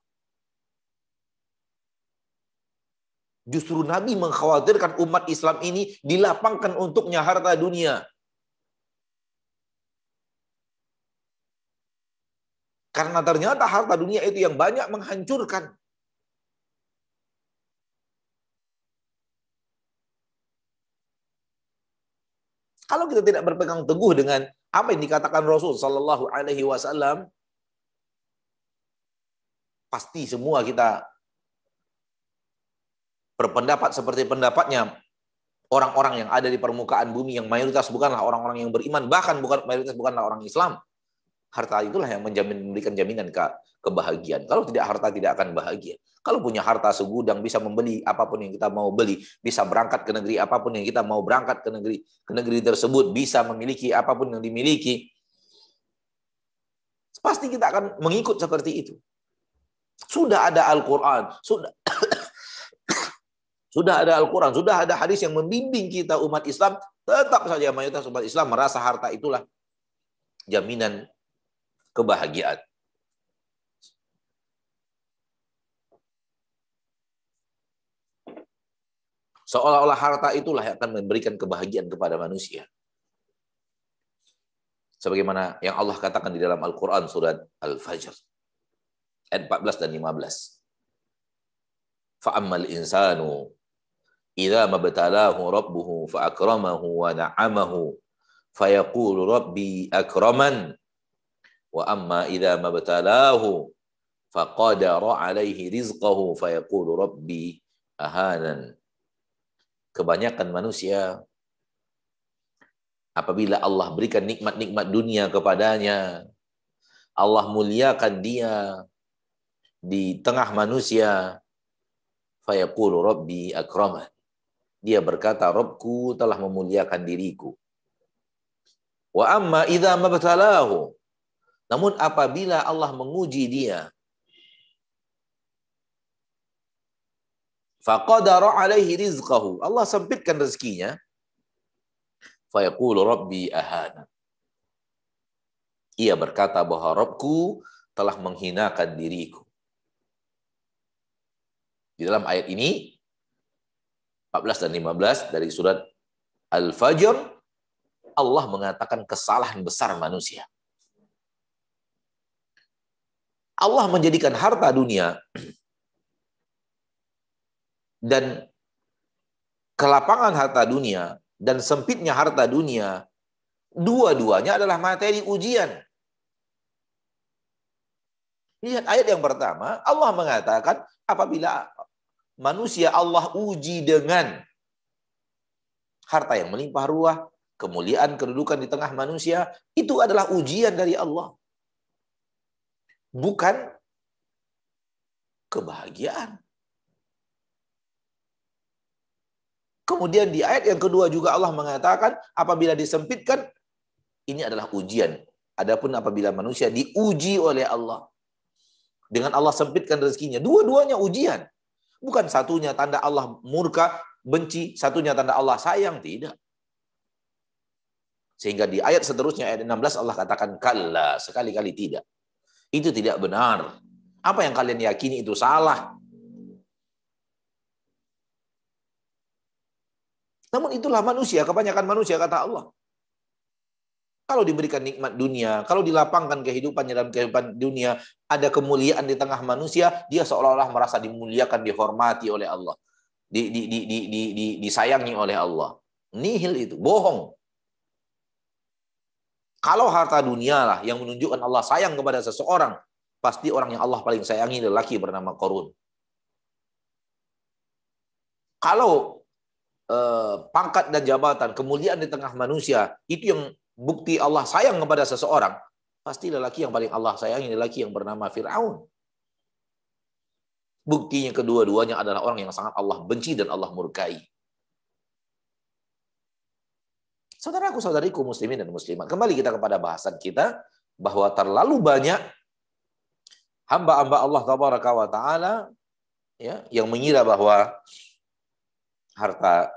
Justru Nabi mengkhawatirkan umat Islam ini dilapangkan untuknya harta dunia. Karena ternyata harta dunia itu yang banyak menghancurkan. Kalau kita tidak berpegang teguh dengan apa yang dikatakan Rasul Sallallahu Alaihi Wasallam, pasti semua kita berpendapat seperti pendapatnya orang-orang yang ada di permukaan bumi yang mayoritas bukanlah orang-orang yang beriman, bahkan mayoritas bukanlah orang Islam. Harta itulah yang memberikan jaminan kebahagiaan. Kalau tidak, harta tidak akan bahagia. Kalau punya harta segudang, bisa membeli apapun yang kita mau beli, bisa berangkat ke negeri apapun yang kita mau berangkat ke negeri tersebut, bisa memiliki apapun yang dimiliki, pasti kita akan mengikut seperti itu. Sudah ada Al-Quran, sudah ada Al-Quran, sudah ada hadis yang membimbing kita umat Islam, tetap saja mayoritas umat Islam merasa harta itulah jaminan kebahagiaan. Seolah-olah harta itulah yang akan memberikan kebahagiaan kepada manusia. Sebagaimana yang Allah katakan di dalam Al-Quran surat Al-Fajr. Ayat 14 dan 15. Fa'ammal insanu idza mabtalahu rabbuhu fa'akramahu wa na'amahu fayaqulu rabbi akraman wa amma idza mabtalahu faqadara alaihi rizqahu fayaqulu rabbi ahanan. Kebanyakan manusia apabila Allah berikan nikmat-nikmat dunia kepadanya, Allah muliakan dia di tengah manusia, fayaqulu rabbi akraman. Dia berkata, Rabbku telah memuliakan diriku. Wa amma idza mabtalahu. Namun apabila Allah menguji dia, faqadara alaihi rizqahu. Allah sempitkan rezekinya. Fayaqulu rabbi ahana. Ia berkata bahwa Rabbku telah menghinakan diriku. Di dalam ayat ini 14 dan 15 dari surat Al-Fajr, Allah mengatakan kesalahan besar manusia. Allah menjadikan harta dunia dan kelapangan harta dunia dan sempitnya harta dunia, dua-duanya adalah materi ujian. Lihat ayat yang pertama, Allah mengatakan apabila manusia Allah uji dengan harta yang melimpah ruah, kemuliaan, kedudukan di tengah manusia, itu adalah ujian dari Allah. Bukan kebahagiaan. Kemudian di ayat yang kedua juga Allah mengatakan apabila disempitkan, ini adalah ujian. Adapun apabila manusia diuji oleh Allah, dengan Allah sempitkan rezekinya, dua-duanya ujian. Bukan satunya tanda Allah murka, benci, satunya tanda Allah sayang, tidak. Sehingga di ayat seterusnya, ayat 16 Allah katakan, kalla, sekali-kali tidak. Itu tidak benar. Apa yang kalian yakini itu salah. Namun itulah manusia, kebanyakan manusia kata Allah. Kalau diberikan nikmat dunia, kalau dilapangkan kehidupannya dalam kehidupan dunia, ada kemuliaan di tengah manusia, dia seolah-olah merasa dimuliakan, dihormati oleh Allah, disayangi oleh Allah. Nihil itu, bohong. Kalau harta dunia lah yang menunjukkan Allah sayang kepada seseorang, pasti orang yang Allah paling sayangi lelaki bernama Qarun. Kalau pangkat dan jabatan, kemuliaan di tengah manusia, itu yang bukti Allah sayang kepada seseorang, pasti lelaki yang paling Allah sayangi lelaki yang bernama Fir'aun. Buktinya kedua-duanya adalah orang yang sangat Allah benci dan Allah murkai. Saudaraku, saudariku muslimin dan muslimat, kembali kita kepada bahasan kita, bahwa terlalu banyak hamba-hamba Allah tabaraka wa ta'ala ya, yang mengira bahwa harta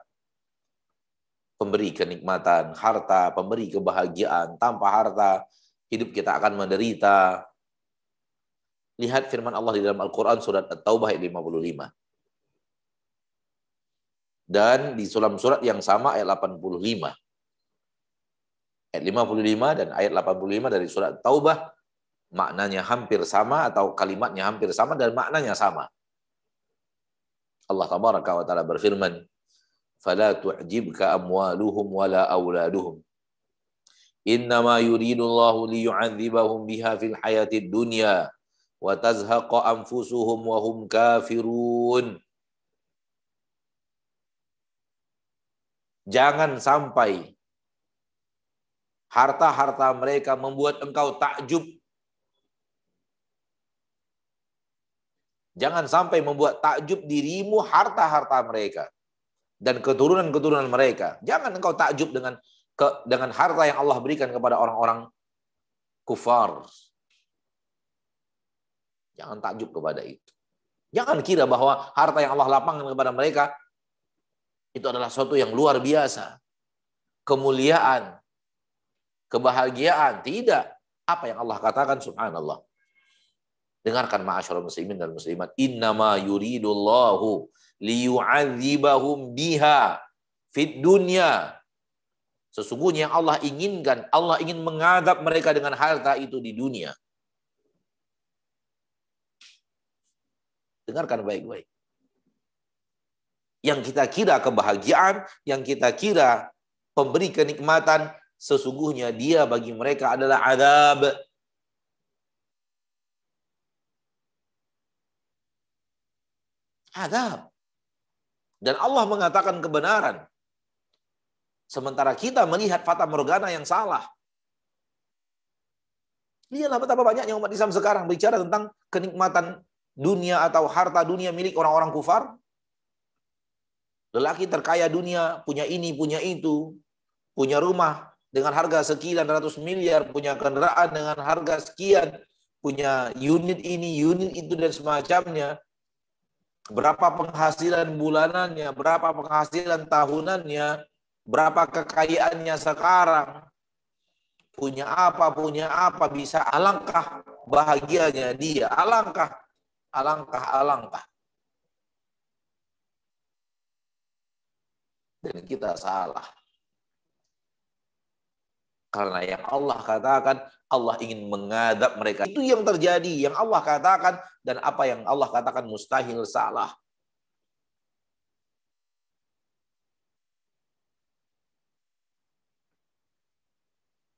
pemberi kenikmatan, harta pemberi kebahagiaan, tanpa harta hidup kita akan menderita. Lihat firman Allah di dalam Al-Quran surat At-Taubah ayat 55. Dan di dalam surat yang sama ayat 85. Ayat 55 dan ayat 85 dari surat At-Taubah maknanya hampir sama atau kalimatnya hampir sama dan maknanya sama. Allah tabaraka wa ta'ala berfirman, فَلَا تُعْجِبْكَ أَمْوَالُهُمْ وَلَا أَوْلَادُهُمْ إِنَّمَا يُرِيدُ اللَّهُ لِيُعَذِّبَهُمْ بِهَا فِي الْحَيَاةِ الدُّنْيَا وَتَزْهَقَ أَنْفُسُهُمْ وَهُمْ كَافِرُونَ. Jangan sampai harta-harta mereka membuat engkau takjub. Jangan sampai membuat takjub dirimu harta-harta mereka dan keturunan-keturunan mereka. Jangan engkau takjub dengan harta yang Allah berikan kepada orang-orang kufar. Jangan takjub kepada itu. Jangan kira bahwa harta yang Allah lapangkan kepada mereka itu adalah sesuatu yang luar biasa. Kemuliaan, kebahagiaan. Tidak. Apa yang Allah katakan, subhanallah. Dengarkan ma'asyarul muslimin dan muslimat. Innama yuridullahu liyu'adzibahum biha fid dunya. Sesungguhnya yang Allah inginkan, Allah ingin mengadab mereka dengan harta itu di dunia. Dengarkan baik-baik. Yang kita kira kebahagiaan, yang kita kira pemberi kenikmatan, sesungguhnya dia bagi mereka adalah azab. Azab. Dan Allah mengatakan kebenaran. Sementara kita melihat fata morgana yang salah. Lihatlah betapa banyaknya umat Islam sekarang bicara tentang kenikmatan dunia atau harta dunia milik orang-orang kufar. Lelaki terkaya dunia, punya ini, punya itu. Punya rumah dengan harga sekian ratus miliar. Punya kendaraan dengan harga sekian. Punya unit ini, unit itu, dan semacamnya. Berapa penghasilan bulanannya, berapa penghasilan tahunannya, berapa kekayaannya sekarang, punya apa, bisa alangkah bahagianya dia, alangkah. Dan kita salah. Karena yang Allah katakan, Allah ingin mengadab mereka. Itu yang terjadi, yang Allah katakan, dan apa yang Allah katakan mustahil salah.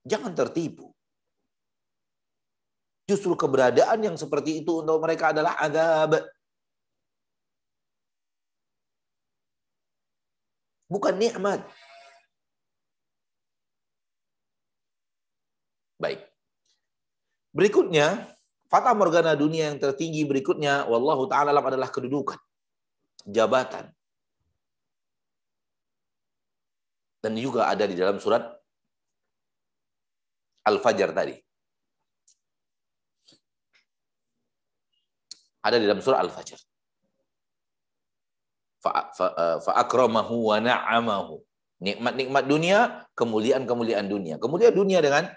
Jangan tertipu. Justru keberadaan yang seperti itu untuk mereka adalah azab. Bukan nikmat. Baik. Berikutnya, fata morgana dunia yang tertinggi berikutnya, wallahu ta'ala alam, adalah kedudukan, jabatan. Dan juga ada di dalam surat Al-Fajr tadi. Ada di dalam surah Al-Fajr. Fa'akramahu wa na'amahu. Nikmat-nikmat dunia, kemuliaan-kemuliaan dunia. Kemuliaan dunia dengan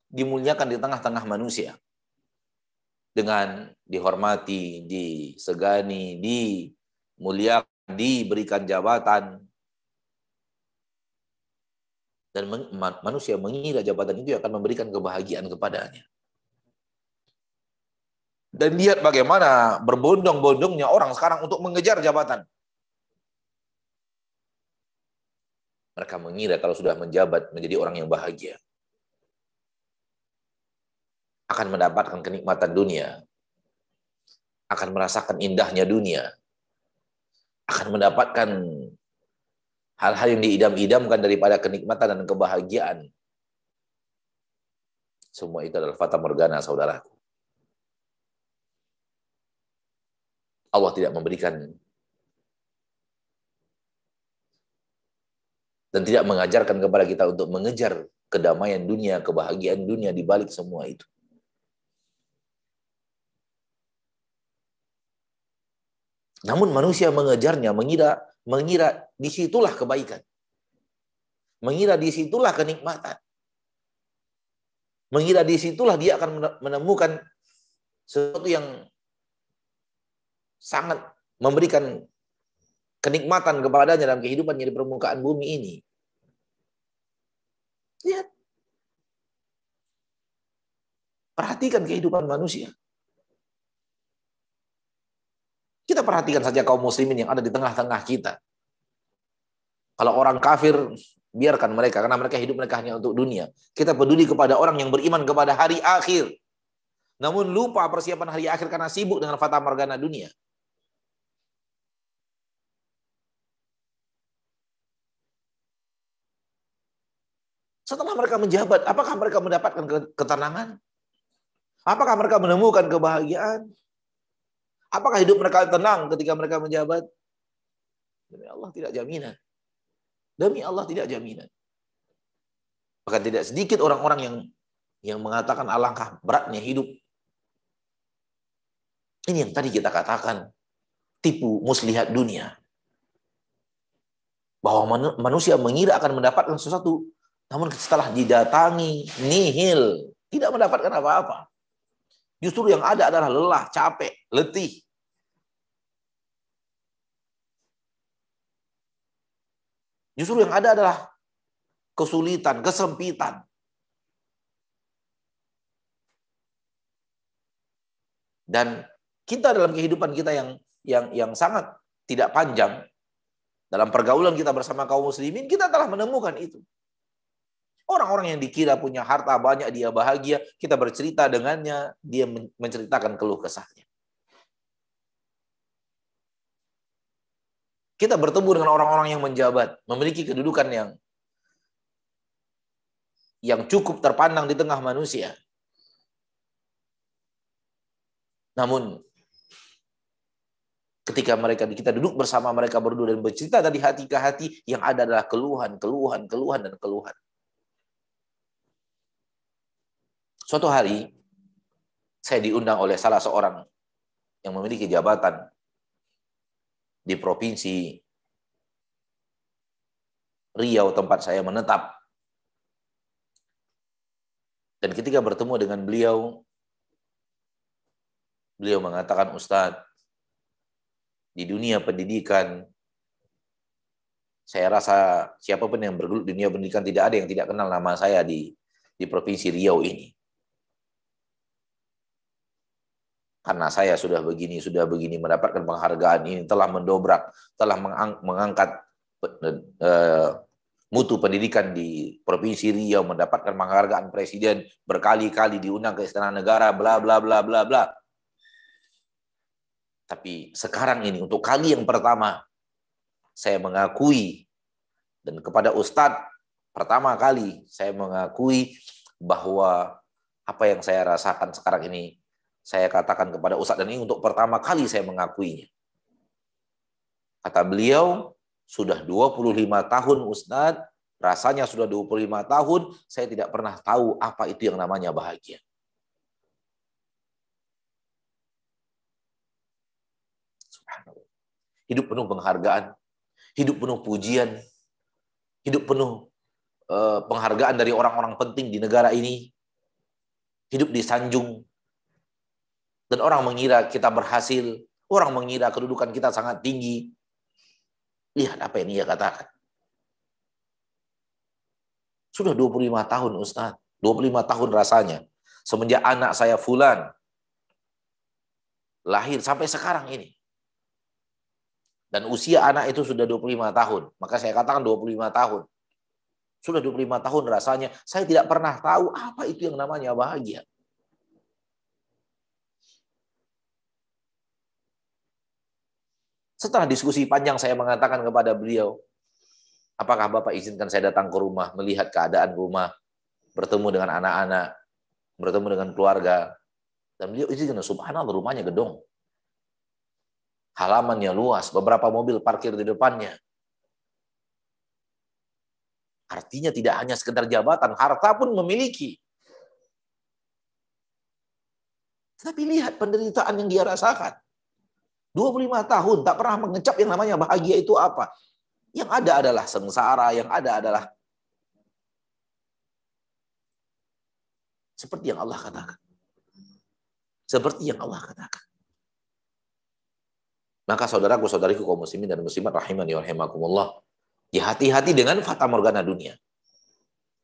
dimuliakan di tengah-tengah manusia. Dengan dihormati, disegani, dimuliakan, diberikan jabatan. Dan manusia mengira jabatan itu akan memberikan kebahagiaan kepadanya. Dan lihat bagaimana berbondong-bondongnya orang sekarang untuk mengejar jabatan. Mereka mengira kalau sudah menjabat menjadi orang yang bahagia, akan mendapatkan kenikmatan dunia, akan merasakan indahnya dunia, akan mendapatkan hal-hal yang diidam-idamkan daripada kenikmatan dan kebahagiaan. Semua itu adalah fata morgana, saudaraku. Allah tidak memberikan dan tidak mengajarkan kepada kita untuk mengejar kedamaian dunia, kebahagiaan dunia di balik semua itu. Namun manusia mengejarnya, mengira disitulah kebaikan. Mengira disitulah kenikmatan. Mengira disitulah dia akan menemukan sesuatu yang sangat memberikan kenikmatan kepadanya dalam kehidupannya di permukaan bumi ini. Lihat. Perhatikan kehidupan manusia. Kita perhatikan saja kaum muslimin yang ada di tengah-tengah kita. Kalau orang kafir, biarkan mereka, karena hidup mereka hanya untuk dunia. Kita peduli kepada orang yang beriman kepada hari akhir. Namun lupa persiapan hari akhir karena sibuk dengan fata morgana dunia. Setelah mereka menjabat, apakah mereka mendapatkan ketenangan? Apakah mereka menemukan kebahagiaan? Apakah hidup mereka tenang ketika mereka menjabat? Demi Allah tidak jaminan. Demi Allah tidak jaminan. Bahkan tidak sedikit orang-orang yang mengatakan alangkah beratnya hidup. Ini yang tadi kita katakan, tipu muslihat dunia. Bahwa manusia mengira akan mendapatkan sesuatu, namun setelah didatangi, nihil, tidak mendapatkan apa-apa. Justru yang ada adalah lelah, capek, letih. Justru yang ada adalah kesulitan, kesempitan. Dan kita dalam kehidupan kita yang sangat tidak panjang, dalam pergaulan kita bersama kaum muslimin, kita telah menemukan itu. Orang-orang yang dikira punya harta banyak, dia bahagia, kita bercerita dengannya, dia menceritakan keluh kesahnya. Kita bertemu dengan orang-orang yang menjabat, memiliki kedudukan yang cukup terpandang di tengah manusia. Namun, ketika kita duduk bersama mereka berdua dan bercerita dari hati ke hati, yang ada adalah keluhan, dan keluhan. Suatu hari, saya diundang oleh salah seorang yang memiliki jabatan di provinsi Riau, tempat saya menetap. Dan ketika bertemu dengan beliau mengatakan, Ustadz, di dunia pendidikan, saya rasa siapapun yang bergelut di dunia pendidikan tidak ada yang tidak kenal nama saya di provinsi Riau ini. Karena saya sudah begini mendapatkan penghargaan ini, telah mendobrak, telah mengangkat mutu pendidikan di Provinsi Riau, mendapatkan penghargaan presiden, berkali-kali diundang ke Istana Negara, bla bla bla bla bla. Tapi sekarang ini untuk kali yang pertama saya mengakui, dan kepada Ustadz pertama kali saya mengakui bahwa apa yang saya rasakan sekarang ini saya katakan kepada Ustadz, dan ini untuk pertama kali saya mengakuinya. Kata beliau, sudah 25 tahun Ustadz, rasanya sudah 25 tahun, saya tidak pernah tahu apa itu yang namanya bahagia. Subhanallah. Hidup penuh penghargaan, hidup penuh pujian, hidup penuh penghargaan dari orang-orang penting di negara ini, hidup disanjung. Dan orang mengira kita berhasil, orang mengira kedudukan kita sangat tinggi. Lihat apa yang ia katakan. Sudah 25 tahun Ustaz. 25 tahun rasanya. Semenjak anak saya Fulan lahir sampai sekarang ini. Dan usia anak itu sudah 25 tahun. Maka saya katakan 25 tahun. Sudah 25 tahun rasanya. Saya tidak pernah tahu apa itu yang namanya bahagia. Setelah diskusi panjang saya mengatakan kepada beliau, apakah Bapak izinkan saya datang ke rumah, melihat keadaan rumah, bertemu dengan anak-anak, bertemu dengan keluarga. Dan beliau izinkan, subhanallah rumahnya gedong. Halamannya luas, beberapa mobil parkir di depannya. Artinya tidak hanya sekedar jabatan, harta pun memiliki. Tapi lihat penderitaan yang dia rasakan. 25 tahun, tak pernah mengecap yang namanya bahagia itu apa. Yang ada adalah sengsara, yang ada adalah seperti yang Allah katakan. Seperti yang Allah katakan. Maka saudaraku, saudariku kaum muslimin dan muslimat rahimani wa rahimakumullah, hati-hati dengan fata morgana dunia.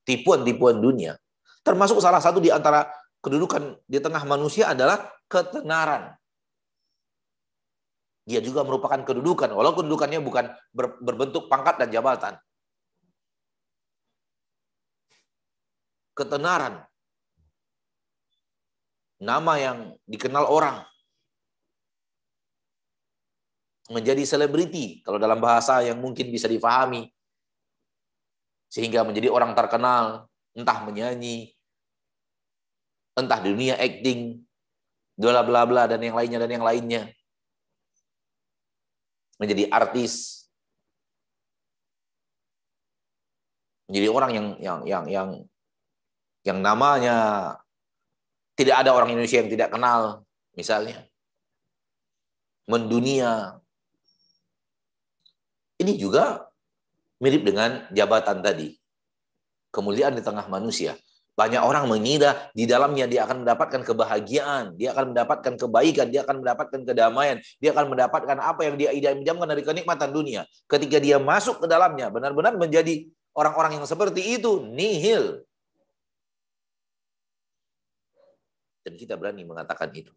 Tipuan-tipuan dunia. Termasuk salah satu di antara kedudukan di tengah manusia adalah ketenaran. Dia juga merupakan kedudukan, walaupun kedudukannya bukan berbentuk pangkat dan jabatan. Ketenaran. Nama yang dikenal orang. Menjadi selebriti, kalau dalam bahasa yang mungkin bisa difahami. Sehingga menjadi orang terkenal, entah menyanyi, entah di dunia acting, bla bla bla dan yang lainnya. Menjadi artis. Menjadi orang yang namanya tidak ada orang Indonesia yang tidak kenal, misalnya. Mendunia. Ini juga mirip dengan jabatan tadi. Kemuliaan di tengah manusia. Banyak orang mengira di dalamnya dia akan mendapatkan kebahagiaan, dia akan mendapatkan kebaikan, dia akan mendapatkan kedamaian, dia akan mendapatkan apa yang dia idam-idamkan dari kenikmatan dunia. Ketika dia masuk ke dalamnya, benar-benar menjadi orang-orang yang seperti itu, nihil. Dan kita berani mengatakan itu.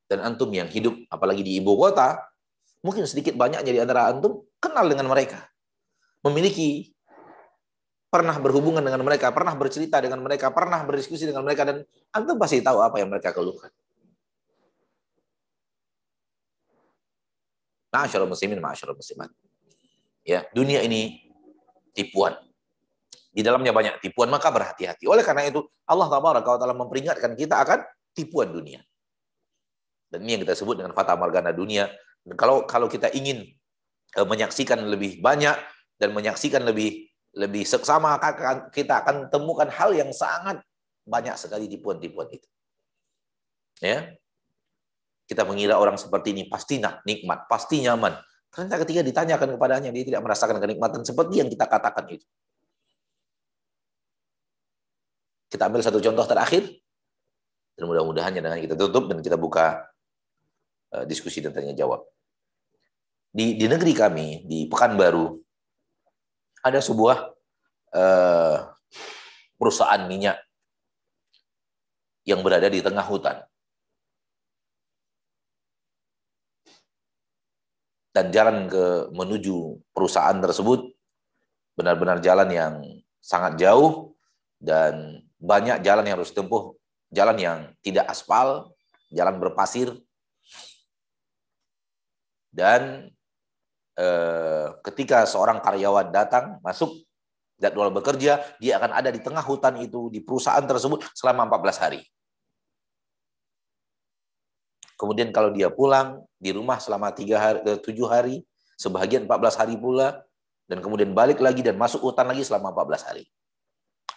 Dan antum yang hidup, apalagi di ibu kota, mungkin sedikit banyaknya di antara antum kenal dengan mereka. Memiliki, pernah berhubungan dengan mereka, pernah bercerita dengan mereka, pernah berdiskusi dengan mereka, dan antum pasti tahu apa yang mereka keluhkan. Ma'asyiral muslimin, ma'asyiral muslimat. Ya, dunia ini tipuan. Di dalamnya banyak tipuan, maka berhati-hati. Oleh karena itu, Allah Taala memperingatkan kita akan tipuan dunia. Dan ini yang kita sebut dengan fata morgana dunia. Dan kalau kita ingin menyaksikan lebih banyak dan menyaksikan lebih seksama, kita akan temukan hal yang sangat banyak sekali tipuan-tipuan itu. Ya, kita mengira orang seperti ini pasti nikmat, pasti nyaman. Ternyata ketika ditanyakan kepadanya, dia tidak merasakan kenikmatan seperti yang kita katakan itu. Kita ambil satu contoh terakhir, dan mudah-mudahan dengan kita tutup dan kita buka diskusi dan tanya jawab. Di negeri kami, di Pekanbaru, ada sebuah perusahaan minyak yang berada di tengah hutan. Dan jalan menuju perusahaan tersebut benar-benar jalan yang sangat jauh dan banyak jalan yang harus ditempuh, jalan yang tidak aspal, jalan berpasir. Dan ketika seorang karyawan datang, masuk, jadwal bekerja, dia akan ada di tengah hutan itu, di perusahaan tersebut selama 14 hari. Kemudian kalau dia pulang, di rumah selama 7 hari, sebagian 14 hari pula, dan kemudian balik lagi dan masuk hutan lagi selama 14 hari.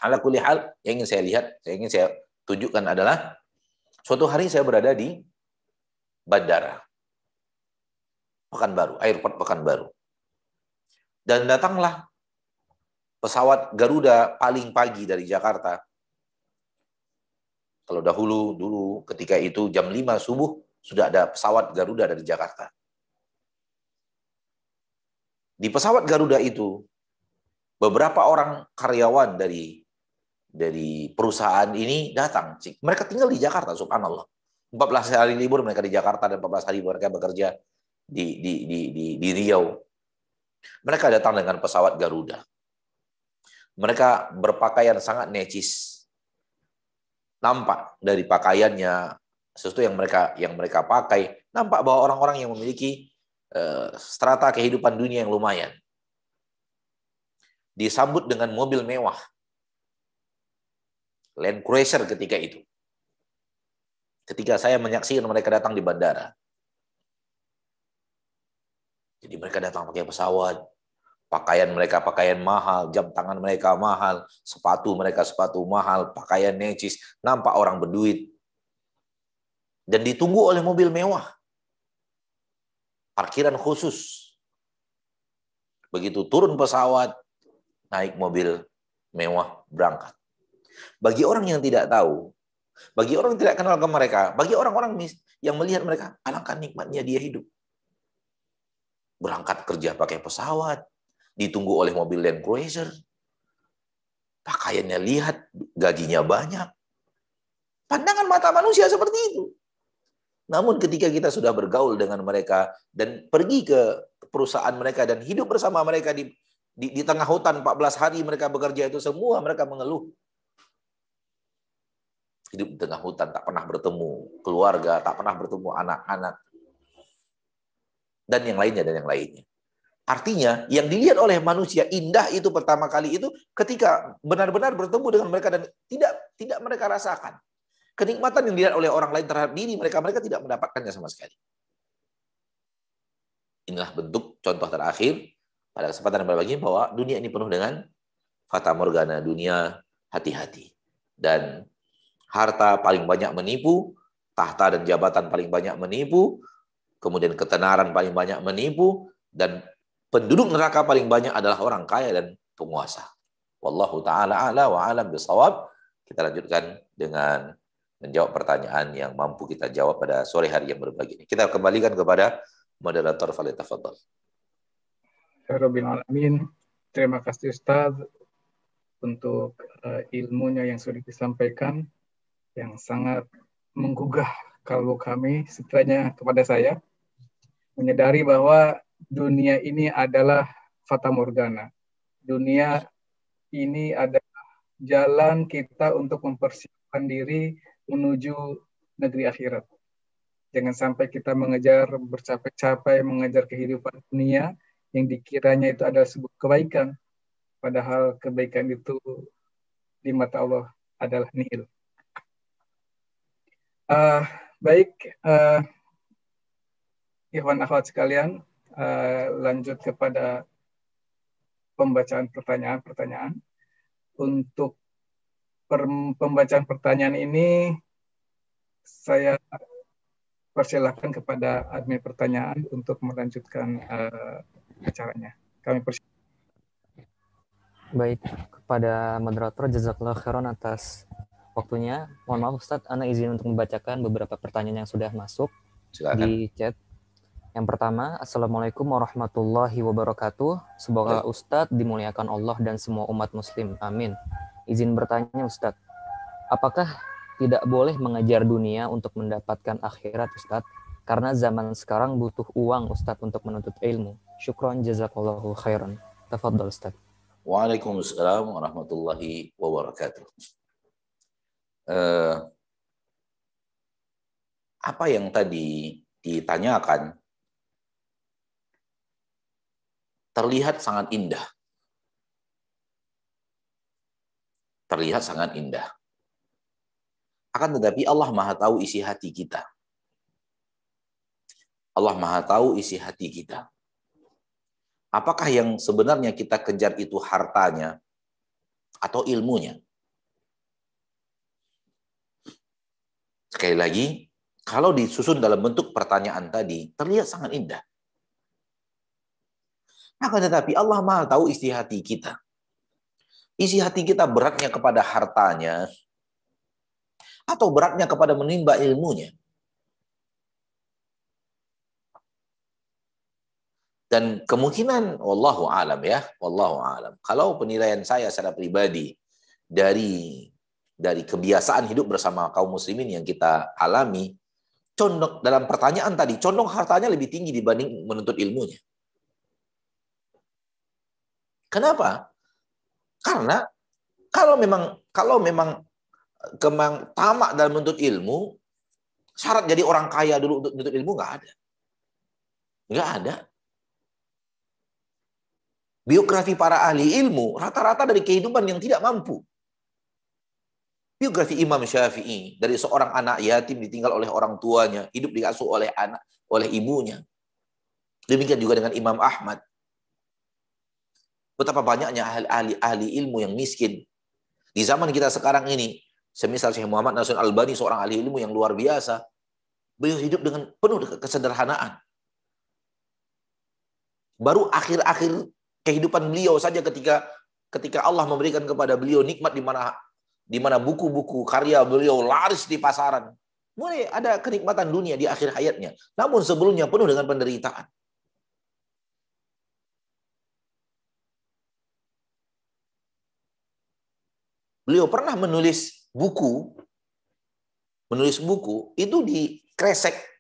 Ala kulli hal, yang ingin saya lihat, yang ingin saya tunjukkan adalah, suatu hari saya berada di bandara Pekanbaru, airport Pekanbaru. Dan datanglah pesawat Garuda paling pagi dari Jakarta. Kalau dulu ketika itu jam 5 subuh sudah ada pesawat Garuda dari Jakarta. Di pesawat Garuda itu, beberapa orang karyawan dari perusahaan ini datang. Mereka tinggal di Jakarta, subhanallah. 14 hari libur mereka di Jakarta dan 14 hari mereka bekerja di Riau. Mereka datang dengan pesawat Garuda. Mereka berpakaian sangat necis. Nampak dari pakaiannya, sesuatu yang mereka pakai, nampak bahwa orang-orang yang memiliki strata kehidupan dunia yang lumayan. Disambut dengan mobil mewah. Land Cruiser ketika itu. Ketika saya menyaksikan mereka datang di bandara. Jadi mereka datang pakai pesawat, pakaian mereka pakaian mahal, jam tangan mereka mahal, sepatu mereka sepatu mahal, pakaian necis, nampak orang berduit. Dan ditunggu oleh mobil mewah. Parkiran khusus. Begitu turun pesawat, naik mobil mewah, berangkat. Bagi orang yang tidak tahu, bagi orang yang tidak kenal ke mereka, bagi orang-orang yang melihat mereka, alangkah nikmatnya dia hidup. Berangkat kerja pakai pesawat, ditunggu oleh mobil Land Cruiser, pakaiannya lihat, gajinya banyak. Pandangan mata manusia seperti itu. Namun ketika kita sudah bergaul dengan mereka dan pergi ke perusahaan mereka dan hidup bersama mereka di tengah hutan 14 hari mereka bekerja, itu semua mereka mengeluh. Hidup di tengah hutan, tak pernah bertemu keluarga, tak pernah bertemu anak-anak. Dan yang lainnya. Artinya, yang dilihat oleh manusia indah itu pertama kali itu ketika benar-benar bertemu dengan mereka dan tidak mereka rasakan. Kenikmatan yang dilihat oleh orang lain terhadap diri mereka tidak mendapatkannya sama sekali. Inilah bentuk contoh terakhir pada kesempatan yang berbagi bahwa dunia ini penuh dengan fata morgana, dunia hati-hati. Dan harta paling banyak menipu, tahta dan jabatan paling banyak menipu, kemudian ketenaran paling banyak menipu, dan penduduk neraka paling banyak adalah orang kaya dan penguasa. Wallahu ta'ala a'la wa a'lam bishawab. Kita lanjutkan dengan menjawab pertanyaan yang mampu kita jawab pada sore hari yang berbagi ini. Kita kembalikan kepada moderator, falyatafaddal. Rabbil alamin. Terima kasih Ustaz untuk ilmunya yang sudah disampaikan, yang sangat menggugah kalbu kami, setidaknya kepada saya, menyadari bahwa dunia ini adalah fata morgana. Dunia ini adalah jalan kita untuk mempersiapkan diri menuju negeri akhirat. Jangan sampai kita mengejar bercapai-capai, mengejar kehidupan dunia yang dikiranya itu adalah sebuah kebaikan. Padahal kebaikan itu di mata Allah adalah nihil. Baik, ikhwan akhwat sekalian, lanjut kepada pembacaan pertanyaan-pertanyaan. Untuk pembacaan pertanyaan ini, saya persilahkan kepada admin pertanyaan untuk melanjutkan acaranya. Kami persilahkan. Baik, kepada moderator, jazakallah khairan atas waktunya. Mohon maaf Ustadz, Ana izin untuk membacakan beberapa pertanyaan yang sudah masuk. Silakan. Di chat. Yang pertama, Assalamualaikum warahmatullahi wabarakatuh. Semoga Ustadz dimuliakan Allah dan semua umat muslim. Amin. Izin bertanya Ustadz, apakah tidak boleh mengejar dunia untuk mendapatkan akhirat Ustadz? Karena zaman sekarang butuh uang Ustadz untuk menuntut ilmu. Syukron jazakallahu khairan. Tafadhol Ustadz. Waalaikumsalam warahmatullahi wabarakatuh. Apa yang tadi ditanyakan terlihat sangat indah. Terlihat sangat indah. Akan tetapi Allah Maha tahu isi hati kita. Allah Maha tahu isi hati kita. Apakah yang sebenarnya kita kejar itu hartanya atau ilmunya? Sekali lagi, kalau disusun dalam bentuk pertanyaan tadi, terlihat sangat indah. Akan tetapi Allah Maha tahu isi hati kita. Isi hati kita beratnya kepada hartanya atau beratnya kepada menimba ilmunya. Dan kemungkinan, wallahu alam ya, wallahu alam. Kalau penilaian saya secara pribadi dari kebiasaan hidup bersama kaum muslimin yang kita alami, condong dalam pertanyaan tadi, condong hartanya lebih tinggi dibanding menuntut ilmunya. Kenapa? Karena kalau memang tamak dalam menuntut ilmu, syarat jadi orang kaya dulu untuk menuntut ilmu nggak ada. Nggak ada. Biografi para ahli ilmu rata-rata dari kehidupan yang tidak mampu. Biografi Imam Syafi'i dari seorang anak yatim ditinggal oleh orang tuanya, hidup diasuh oleh ibunya. Demikian juga dengan Imam Ahmad. Betapa banyaknya ahli ilmu yang miskin. Di zaman kita sekarang ini, semisal Syekh Muhammad Nasrul Albani, seorang ahli ilmu yang luar biasa, beliau hidup dengan penuh kesederhanaan. Baru akhir-akhir kehidupan beliau saja ketika Allah memberikan kepada beliau nikmat di mana buku-buku karya beliau laris di pasaran. Mulai ada kenikmatan dunia di akhir hayatnya. Namun sebelumnya penuh dengan penderitaan. Beliau pernah menulis buku itu di kresek.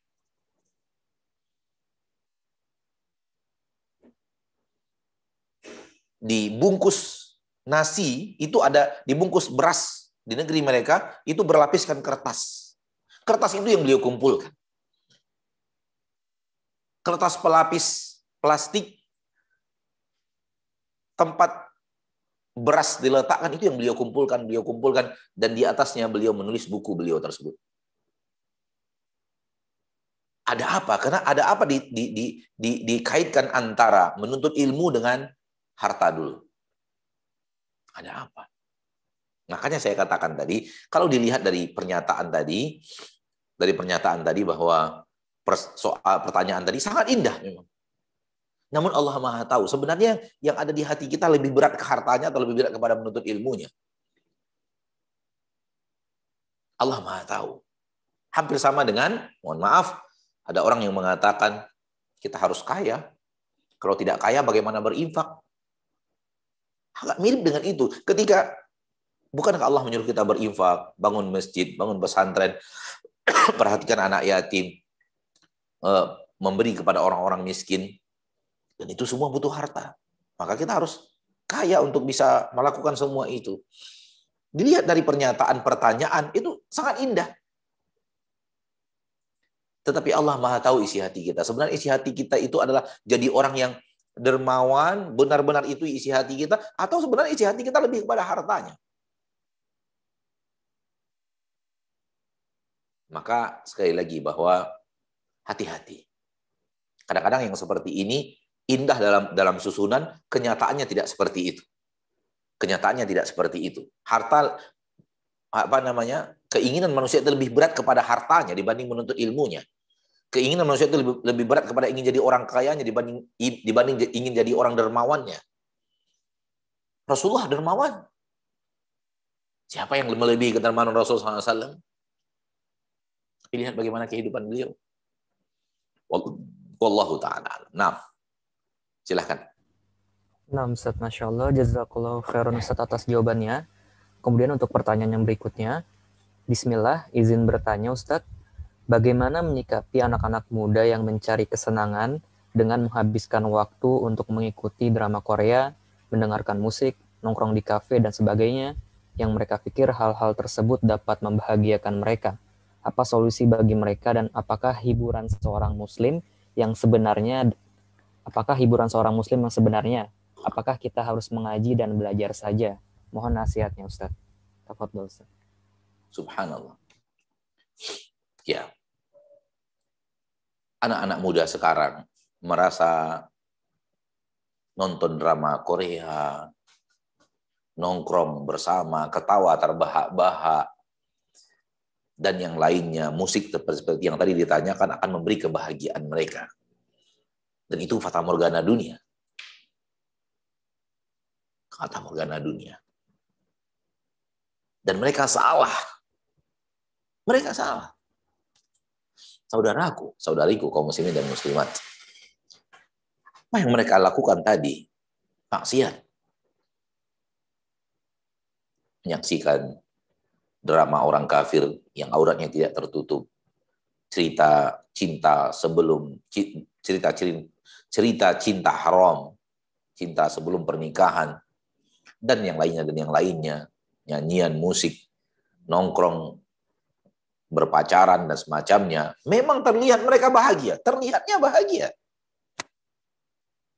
Dibungkus nasi itu ada dibungkus beras di negeri mereka itu berlapiskan kertas. Kertas itu yang beliau kumpulkan. Kertas pelapis plastik tempat beras diletakkan itu yang beliau kumpulkan dan di atasnya beliau menulis buku beliau tersebut. Ada apa? Karena ada apa dikaitkan antara menuntut ilmu dengan harta dulu. Ada apa? Makanya saya katakan tadi, kalau dilihat dari pernyataan tadi bahwa soal pertanyaan tadi sangat indah memang. Namun Allah Maha tahu sebenarnya yang ada di hati kita lebih berat ke hartanya atau lebih berat kepada menuntut ilmunya. Allah Maha tahu. Hampir sama dengan, mohon maaf, ada orang yang mengatakan kita harus kaya. Kalau tidak kaya bagaimana berinfak? Agak mirip dengan itu. Ketika bukankah Allah menyuruh kita berinfak, bangun masjid, bangun pesantren, perhatikan anak yatim, memberi kepada orang-orang miskin, dan itu semua butuh harta. Maka kita harus kaya untuk bisa melakukan semua itu. Dilihat dari pernyataan pertanyaan itu sangat indah. Tetapi Allah Maha tahu isi hati kita. Sebenarnya isi hati kita itu adalah jadi orang yang dermawan, benar-benar itu isi hati kita, atau sebenarnya isi hati kita lebih kepada hartanya. Maka sekali lagi bahwa hati-hati. Kadang-kadang yang seperti ini indah dalam susunan, kenyataannya tidak seperti itu. Kenyataannya tidak seperti itu. Harta, keinginan manusia itu lebih berat kepada hartanya dibanding menuntut ilmunya. Keinginan manusia itu lebih berat kepada ingin jadi orang kayanya dibanding ingin jadi orang dermawannya. Rasulullah dermawan. Siapa yang melebihi kedermawanan Rasulullah SAW? Lihat bagaimana kehidupan beliau. Wallahu ta'ala. Nah, silahkan. Nah, Ustaz, Masya Allah, jazakallahu khairan Ustaz atas jawabannya. Kemudian untuk pertanyaan yang berikutnya, Bismillah, izin bertanya Ustaz, bagaimana menyikapi anak-anak muda yang mencari kesenangan dengan menghabiskan waktu untuk mengikuti drama Korea, mendengarkan musik, nongkrong di kafe, dan sebagainya, yang mereka pikir hal-hal tersebut dapat membahagiakan mereka? Apa solusi bagi mereka dan apakah hiburan seorang muslim yang sebenarnya, apakah kita harus mengaji dan belajar saja? Mohon nasihatnya Ustaz. Tafadhol Ustaz. Subhanallah. Ya. Anak-anak muda sekarang merasa nonton drama Korea, nongkrong bersama, ketawa terbahak-bahak, dan yang lainnya, musik seperti yang tadi ditanyakan akan memberi kebahagiaan mereka. Dan itu fata morgana dunia. Fata morgana dunia. Dan mereka salah. Mereka salah. Saudaraku, saudariku, kaum muslimin dan muslimat. Apa yang mereka lakukan tadi? Maksiat. Menyaksikan drama orang kafir yang auratnya tidak tertutup. Cerita cinta sebelum cerita cinta haram, cinta sebelum pernikahan, dan yang lainnya, nyanyian, musik, nongkrong, berpacaran dan semacamnya. Memang terlihat mereka bahagia, terlihatnya bahagia.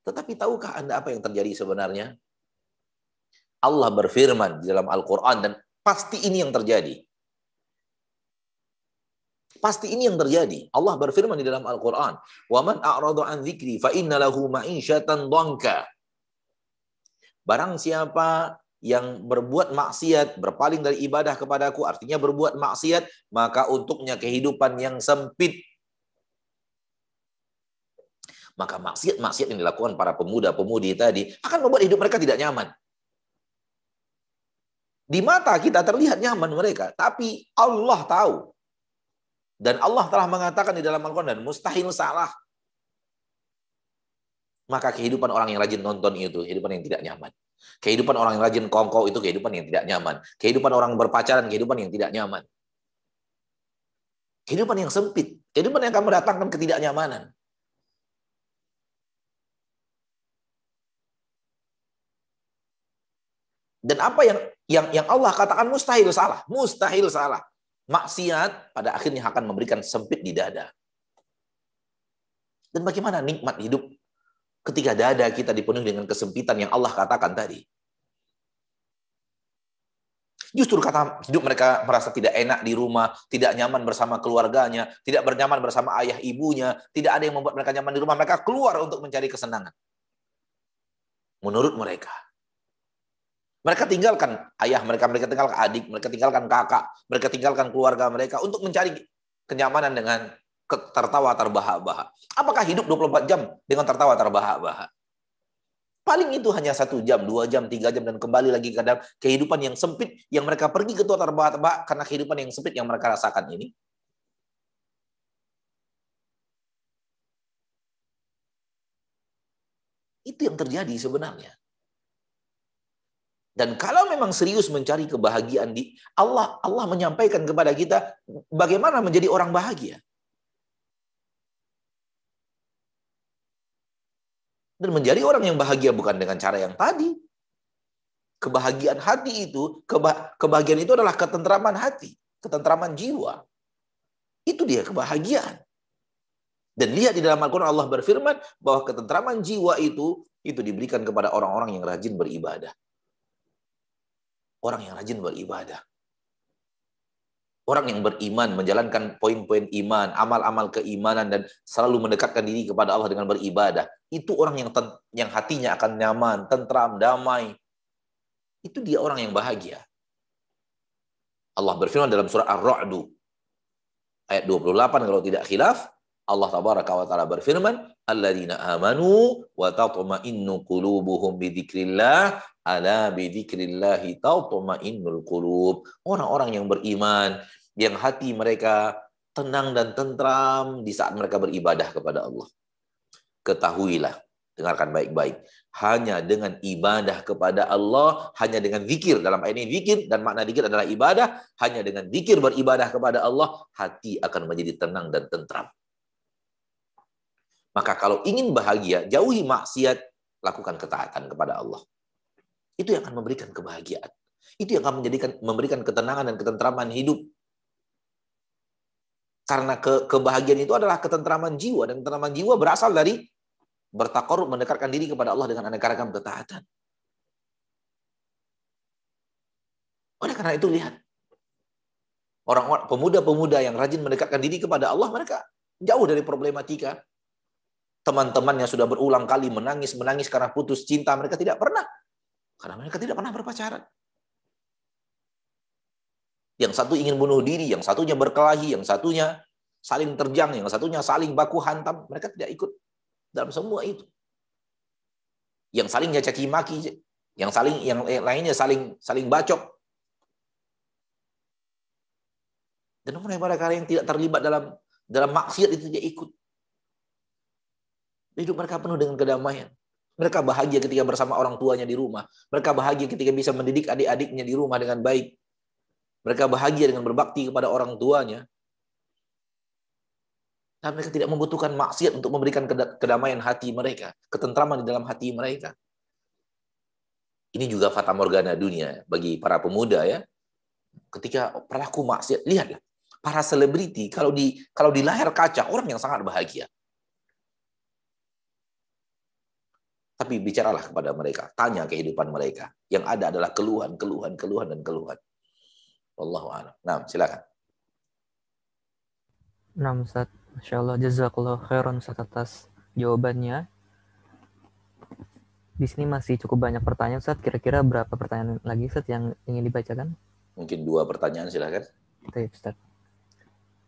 Tetapi tahukah Anda apa yang terjadi sebenarnya? Allah berfirman di dalam Al-Quran, dan pasti ini yang terjadi. Pasti ini yang terjadi. Allah berfirman di dalam Al-Quran, وَمَنْ أَعْرَضُ عَنْ ذِكْرِي فَإِنَّ لَهُ مَعِيشَةً ضَنْكَ. Barang siapa yang berbuat maksiat, berpaling dari ibadah kepadaku, artinya berbuat maksiat, maka untuknya kehidupan yang sempit. Maka maksiat-maksiat yang dilakukan para pemuda-pemudi tadi akan membuat hidup mereka tidak nyaman. Di mata kita terlihat nyaman mereka, tapi Allah tahu. Dan Allah telah mengatakan di dalam Al-Quran, dan mustahil salah. Maka kehidupan orang yang rajin nonton itu, kehidupan yang tidak nyaman. Kehidupan orang yang rajin kongkow itu kehidupan yang tidak nyaman. Kehidupan orang berpacaran, kehidupan yang tidak nyaman. Kehidupan yang sempit. Kehidupan yang akan mendatangkan ketidaknyamanan. Dan apa yang Allah katakan mustahil salah. Mustahil salah. Maksiat pada akhirnya akan memberikan sempit di dada. Dan bagaimana nikmat hidup ketika dada kita dipenuhi dengan kesempitan yang Allah katakan tadi. Justru kata hidup mereka merasa tidak enak di rumah, tidak nyaman bersama keluarganya, tidak bernyaman bersama ayah ibunya, tidak ada yang membuat mereka nyaman di rumah, mereka keluar untuk mencari kesenangan. Menurut mereka. Mereka tinggalkan ayah mereka tinggalkan adik, mereka tinggalkan kakak, mereka tinggalkan keluarga mereka untuk mencari kenyamanan dengan tertawa terbahak-bahak. Apakah hidup 24 jam dengan tertawa terbahak-bahak? Paling itu hanya 1 jam, 2 jam, 3 jam, dan kembali lagi ke dalam kehidupan yang sempit yang mereka pergi ke tertawa terbahak-bahak karena kehidupan yang sempit yang mereka rasakan ini. Itu yang terjadi sebenarnya. Dan kalau memang serius mencari kebahagiaan di Allah menyampaikan kepada kita bagaimana menjadi orang bahagia. Dan menjadi orang yang bahagia bukan dengan cara yang tadi. Kebahagiaan hati itu, kebahagiaan itu adalah ketentraman hati, ketentraman jiwa. Itu dia kebahagiaan. Dan lihat di dalam Al-Quran Allah berfirman bahwa ketentraman jiwa itu diberikan kepada orang-orang yang rajin beribadah. Orang yang rajin beribadah. Orang yang beriman, menjalankan poin-poin iman, amal-amal keimanan, dan selalu mendekatkan diri kepada Allah dengan beribadah. Itu orang yang hatinya akan nyaman, tentram, damai. Itu dia orang yang bahagia. Allah berfirman dalam surah Ar-Ra'd ayat 28 kalau tidak khilaf, Allah tabaraka wa taala berfirman, alladzina amanu wa tatma'innu qulubuhum bi dzikrillah ala bi dzikrillahi tatma'innul qulub. Orang-orang yang beriman, yang hati mereka tenang dan tentram di saat mereka beribadah kepada Allah. Ketahuilah, dengarkan baik-baik, hanya dengan ibadah kepada Allah, hanya dengan zikir, dalam ayat ini zikir dan makna zikir adalah ibadah, hanya dengan zikir beribadah kepada Allah, hati akan menjadi tenang dan tentram. Maka kalau ingin bahagia, jauhi maksiat, lakukan ketaatan kepada Allah. Itu yang akan memberikan kebahagiaan. Itu yang akan memberikan ketenangan dan ketentraman hidup. Karena kebahagiaan itu adalah ketentraman jiwa, dan ketentraman jiwa berasal dari bertakarrub, mendekatkan diri kepada Allah dengan aneka ragam ketaatan. Oleh karena itu lihat, orang pemuda-pemuda yang rajin mendekatkan diri kepada Allah, mereka jauh dari problematika. Teman-temannya sudah berulang kali menangis karena putus cinta, mereka tidak pernah. Karena mereka tidak pernah berpacaran. Yang satu ingin bunuh diri, yang satunya berkelahi, yang satunya saling terjang, yang satunya saling baku hantam. Mereka tidak ikut dalam semua itu. Yang saling caci maki, yang lainnya saling bacok. Dan mereka yang tidak terlibat dalam maksiat itu tidak ikut. Hidup mereka penuh dengan kedamaian. Mereka bahagia ketika bersama orang tuanya di rumah. Mereka bahagia ketika bisa mendidik adik-adiknya di rumah dengan baik. Mereka bahagia dengan berbakti kepada orang tuanya. Dan mereka tidak membutuhkan maksiat untuk memberikan kedamaian hati mereka, ketentraman di dalam hati mereka. Ini juga fata morgana dunia bagi para pemuda ya. Ketika pelaku maksiat, lihatlah para selebriti kalau di layar kaca orang yang sangat bahagia. Tapi bicaralah kepada mereka, tanya kehidupan mereka. Yang ada adalah keluhan, dan keluhan. Wallahu a'lam. Nah, silakan. Nah, Ustaz, Masya Allah, jazakallah khairan Ustaz atas jawabannya. Di sini masih cukup banyak pertanyaan, Ustaz. Kira-kira berapa pertanyaan lagi, Ustaz, yang ingin dibacakan? Mungkin 2 pertanyaan, silakan. Baik, Ustaz.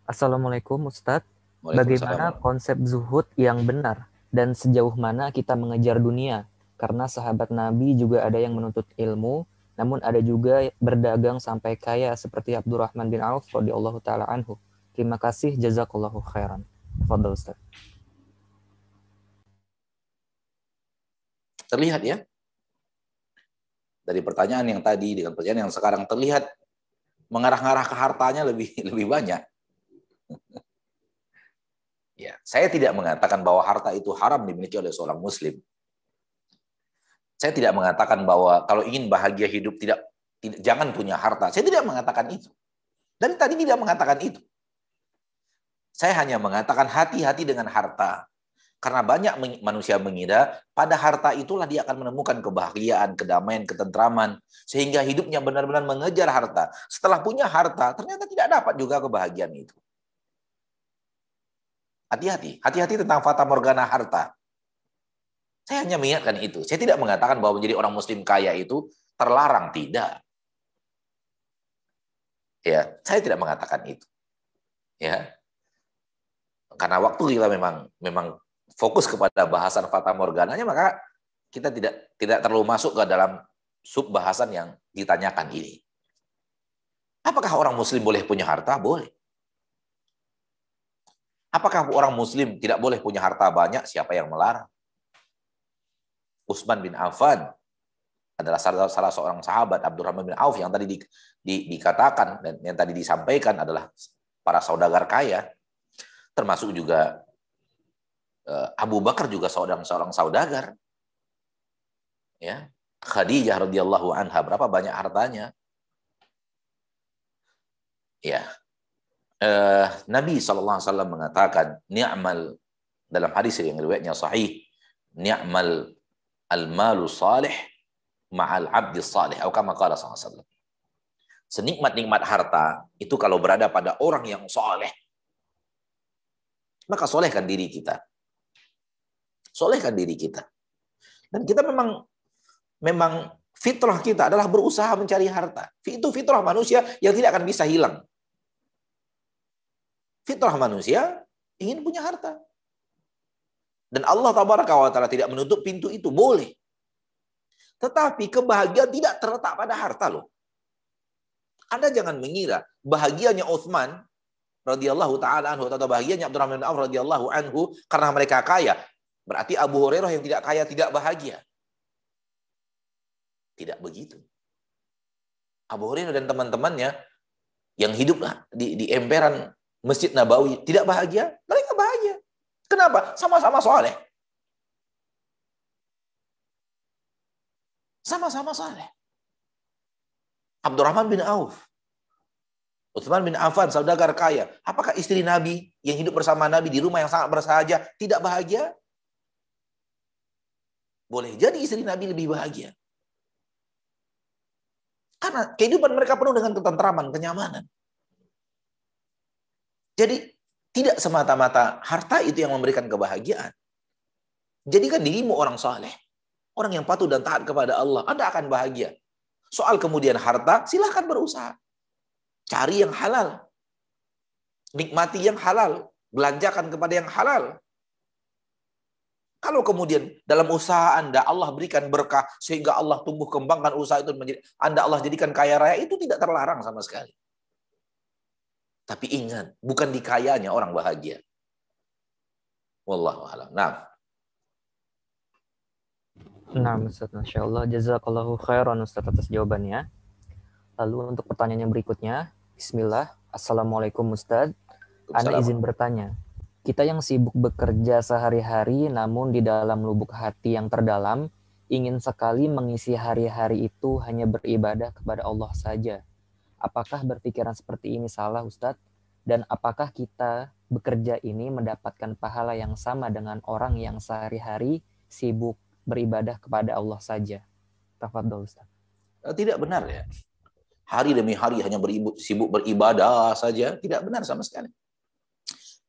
Assalamualaikum, Ustaz. Bagaimana konsep zuhud yang benar? Dan sejauh mana kita mengejar dunia? Karena sahabat Nabi juga ada yang menuntut ilmu, namun ada juga berdagang sampai kaya seperti Abdurrahman bin Auf radhiyallahu taala anhu. Terima kasih, jazakallahu khairan. Fadhal, Ustaz. Terlihat ya? Dari pertanyaan yang tadi dengan pertanyaan yang sekarang terlihat mengarah-ngarah ke hartanya lebih banyak. Ya, saya tidak mengatakan bahwa harta itu haram dimiliki oleh seorang muslim. Saya tidak mengatakan bahwa kalau ingin bahagia hidup jangan punya harta. Saya tidak mengatakan itu. Dan tadi tidak mengatakan itu. Saya hanya mengatakan hati-hati dengan harta. Karena banyak manusia mengira pada harta itulah dia akan menemukan kebahagiaan, kedamaian, ketentraman. Sehingga hidupnya benar-benar mengejar harta. Setelah punya harta, ternyata tidak dapat juga kebahagiaan itu. Hati-hati tentang fata morgana harta. Saya hanya mengingatkan itu. Saya tidak mengatakan bahwa menjadi orang muslim kaya itu terlarang, tidak. Ya, saya tidak mengatakan itu. Ya. Karena waktu kita memang fokus kepada bahasan fata morgananya, maka kita tidak terlalu masuk ke dalam sub bahasan yang ditanyakan ini. Apakah orang muslim boleh punya harta? Boleh. Apakah orang muslim tidak boleh punya harta banyak? Siapa yang melarang? Utsman bin Affan adalah salah seorang sahabat, Abdurrahman bin Auf, yang tadi dikatakan dan yang tadi disampaikan adalah para saudagar kaya. Termasuk juga Abu Bakar juga seorang saudagar. Ya. Khadijah radhiyallahu anha, berapa banyak hartanya? Ya. Nabi SAW mengatakan, ni'mal, dalam hadis yang riwayatnya sahih, ni'mal al-malu salih ma'al abdi salih, atau kama qala SAW. Senikmat-nikmat harta itu kalau berada pada orang yang soleh, maka solehkan diri kita. Solehkan diri kita. Dan kita memang fitrah kita adalah berusaha mencari harta. Itu fitrah manusia yang tidak akan bisa hilang. Fitrah manusia ingin punya harta. Dan Allah Tabaraka wa Ta'ala tidak menutup pintu itu. Boleh. Tetapi kebahagiaan tidak terletak pada harta loh. Anda jangan mengira bahagianya Utsman radhiyallahu taala anhu atau bahagianya Abdurrahman bin Auf radhiyallahu anhu karena mereka kaya. Berarti Abu Hurairah yang tidak kaya tidak bahagia. Tidak begitu. Abu Hurairah dan teman-temannya yang hidup di emperan Masjid Nabawi tidak bahagia, mereka bahagia. Kenapa? Sama-sama soleh. Sama-sama soleh. Abdurrahman bin Auf, Utsman bin Affan, saudagar kaya. Apakah istri Nabi yang hidup bersama Nabi di rumah yang sangat bersahaja tidak bahagia? Boleh jadi istri Nabi lebih bahagia. Karena kehidupan mereka penuh dengan ketentraman, kenyamanan. Jadi tidak semata-mata harta itu yang memberikan kebahagiaan. Jadikan dirimu orang saleh, orang yang patuh dan taat kepada Allah, Anda akan bahagia. Soal kemudian harta, silahkan berusaha. Cari yang halal. Nikmati yang halal. Belanjakan kepada yang halal. Kalau kemudian dalam usaha Anda, Allah berikan berkah, sehingga Allah tumbuh kembangkan usaha itu, Allah jadikan kaya raya, itu tidak terlarang sama sekali. Tapi ingat, bukan di kayanya orang bahagia. Wallahu a'lam. Nah, Nah, Ustaz, Masya Allah. Jazakallahu khairan Ustaz atas jawabannya. Lalu untuk pertanyaan yang berikutnya, Bismillah. Assalamualaikum Ustaz. Ana izin bertanya. Kita yang sibuk bekerja sehari-hari namun di dalam lubuk hati yang terdalam ingin sekali mengisi hari-hari itu hanya beribadah kepada Allah saja. Apakah berpikiran seperti ini salah Ustadz? Dan apakah kita bekerja ini mendapatkan pahala yang sama dengan orang yang sehari-hari sibuk beribadah kepada Allah saja? Tafadhol Ustaz. Tidak benar ya. Hari demi hari hanya sibuk beribadah saja, tidak benar sama sekali.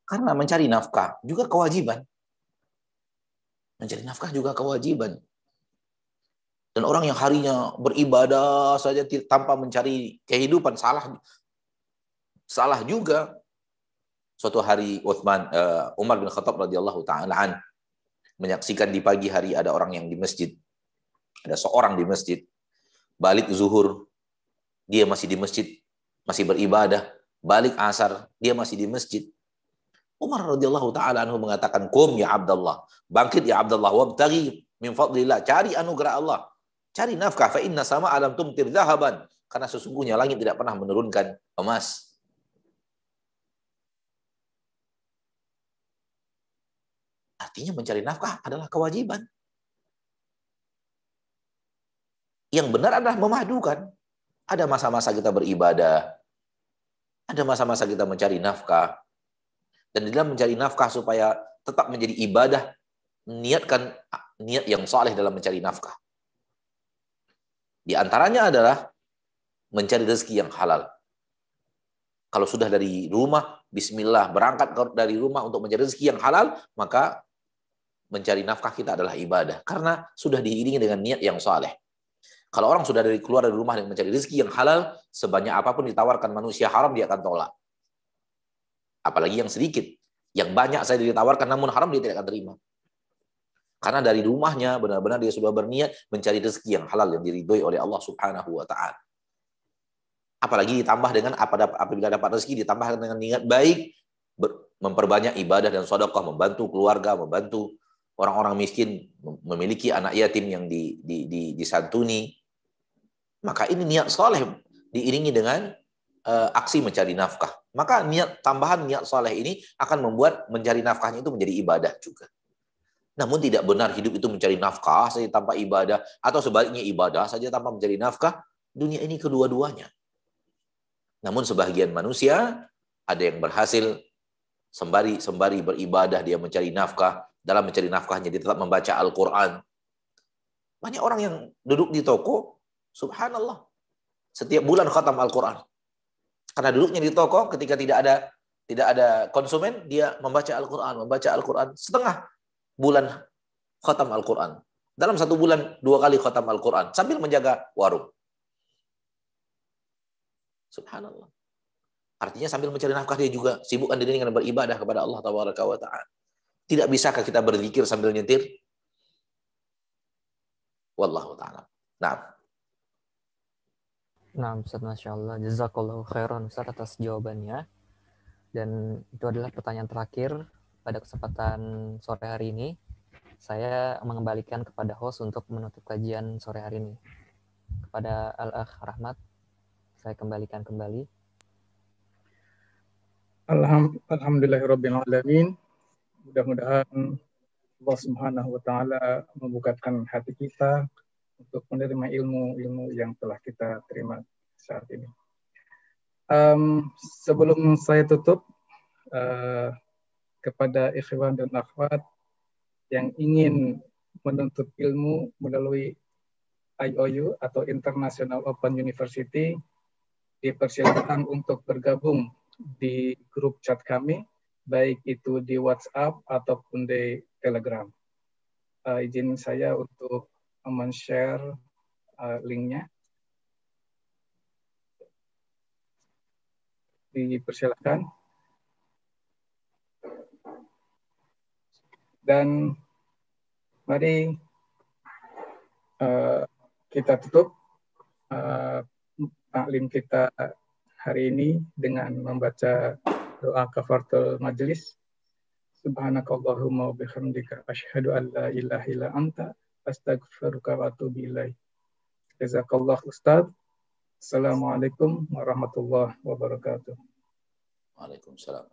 Karena mencari nafkah juga kewajiban. Mencari nafkah juga kewajiban. Dan orang yang harinya beribadah saja tanpa mencari kehidupan salah juga. Suatu hari Umar bin Khattab radhiyallahu taala an menyaksikan di pagi hari ada orang yang di masjid. Ada seorang di masjid. Balik zuhur, dia masih di masjid, masih beribadah. Balik asar, dia masih di masjid. Umar radhiyallahu taala anhu mengatakan, "Qum ya Abdullah, bangkit ya Abdullah, wabtaghi min fadlillah, cari anugerah Allah, cari nafkah, fa inna sama alam tumtir zahaban, karena sesungguhnya langit tidak pernah menurunkan emas." Artinya mencari nafkah adalah kewajiban. Yang benar adalah memadukan. Ada masa-masa kita beribadah, ada masa-masa kita mencari nafkah. Dan di dalam mencari nafkah supaya tetap menjadi ibadah, niatkan niat yang saleh dalam mencari nafkah. Di antaranya adalah mencari rezeki yang halal. Kalau sudah dari rumah, bismillah, berangkat dari rumah untuk mencari rezeki yang halal, maka mencari nafkah kita adalah ibadah. Karena sudah diiringi dengan niat yang saleh. Kalau orang sudah keluar dari rumah dan mencari rezeki yang halal, sebanyak apapun ditawarkan manusia haram, dia akan tolak. Apalagi yang sedikit. Yang banyak saya ditawarkan namun haram, dia tidak akan terima. Karena dari rumahnya benar-benar dia sudah berniat mencari rezeki yang halal yang diridhoi oleh Allah Subhanahu wa taala. Apalagi ditambah dengan apabila dapat rezeki ditambah dengan niat baik, memperbanyak ibadah dan sedekah, membantu keluarga, membantu orang-orang miskin, memiliki anak yatim yang disantuni. Maka ini niat saleh diiringi dengan aksi mencari nafkah. Maka tambahan niat saleh ini akan membuat mencari nafkahnya itu menjadi ibadah juga. Namun tidak benar hidup itu mencari nafkah saja tanpa ibadah, atau sebaliknya ibadah saja tanpa mencari nafkah. Dunia ini kedua-duanya. Namun sebagian manusia ada yang berhasil sembari beribadah dia mencari nafkah. Dalam mencari nafkahnya dia tetap membaca Al-Quran. Banyak orang yang duduk di toko, subhanallah, setiap bulan khatam Al-Quran. Karena duduknya di toko ketika tidak ada konsumen, dia membaca Al-Quran setengah bulan khatam Al-Quran. Dalam satu bulan 2 kali khatam Al-Quran sambil menjaga warung. Subhanallah. Artinya sambil mencari nafkah dia juga sibukkan diri dengan beribadah kepada Allah Tabaraka wa Ta'ala. Tidak bisakah kita berzikir sambil nyetir? Wallahu ta'ala. Nah, Ustaz, Masya Allah. Jazakallahu khairan Ustaz atas jawabannya. Dan itu adalah pertanyaan terakhir pada kesempatan sore hari ini. Saya mengembalikan kepada host untuk menutup kajian sore hari ini. Kepada Al-Akh Rahmat, saya kembalikan kembali. Alhamdulillahirrabbilalamin. Mudah-mudahan Allah Subhanahu wa Ta'ala membukakan hati kita untuk menerima ilmu-ilmu yang telah kita terima saat ini. Sebelum saya tutup, kepada ikhwan dan akhwat yang ingin menuntut ilmu melalui IOU atau International Open University, dipersilakan untuk bergabung di grup chat kami, baik itu di WhatsApp ataupun di Telegram. Izin saya untuk men-share linknya. Dipersilakan. Dan mari kita tutup taklim kita hari ini dengan membaca doa kafaratul majelis. Subhanakallahumma wa bihamdika asyhadu an la ilaha illa anta Astaghfiruka wa atubu ilaik. Jazakallah Ustaz. Assalamualaikum warahmatullahi wabarakatuh. Waalaikumsalam.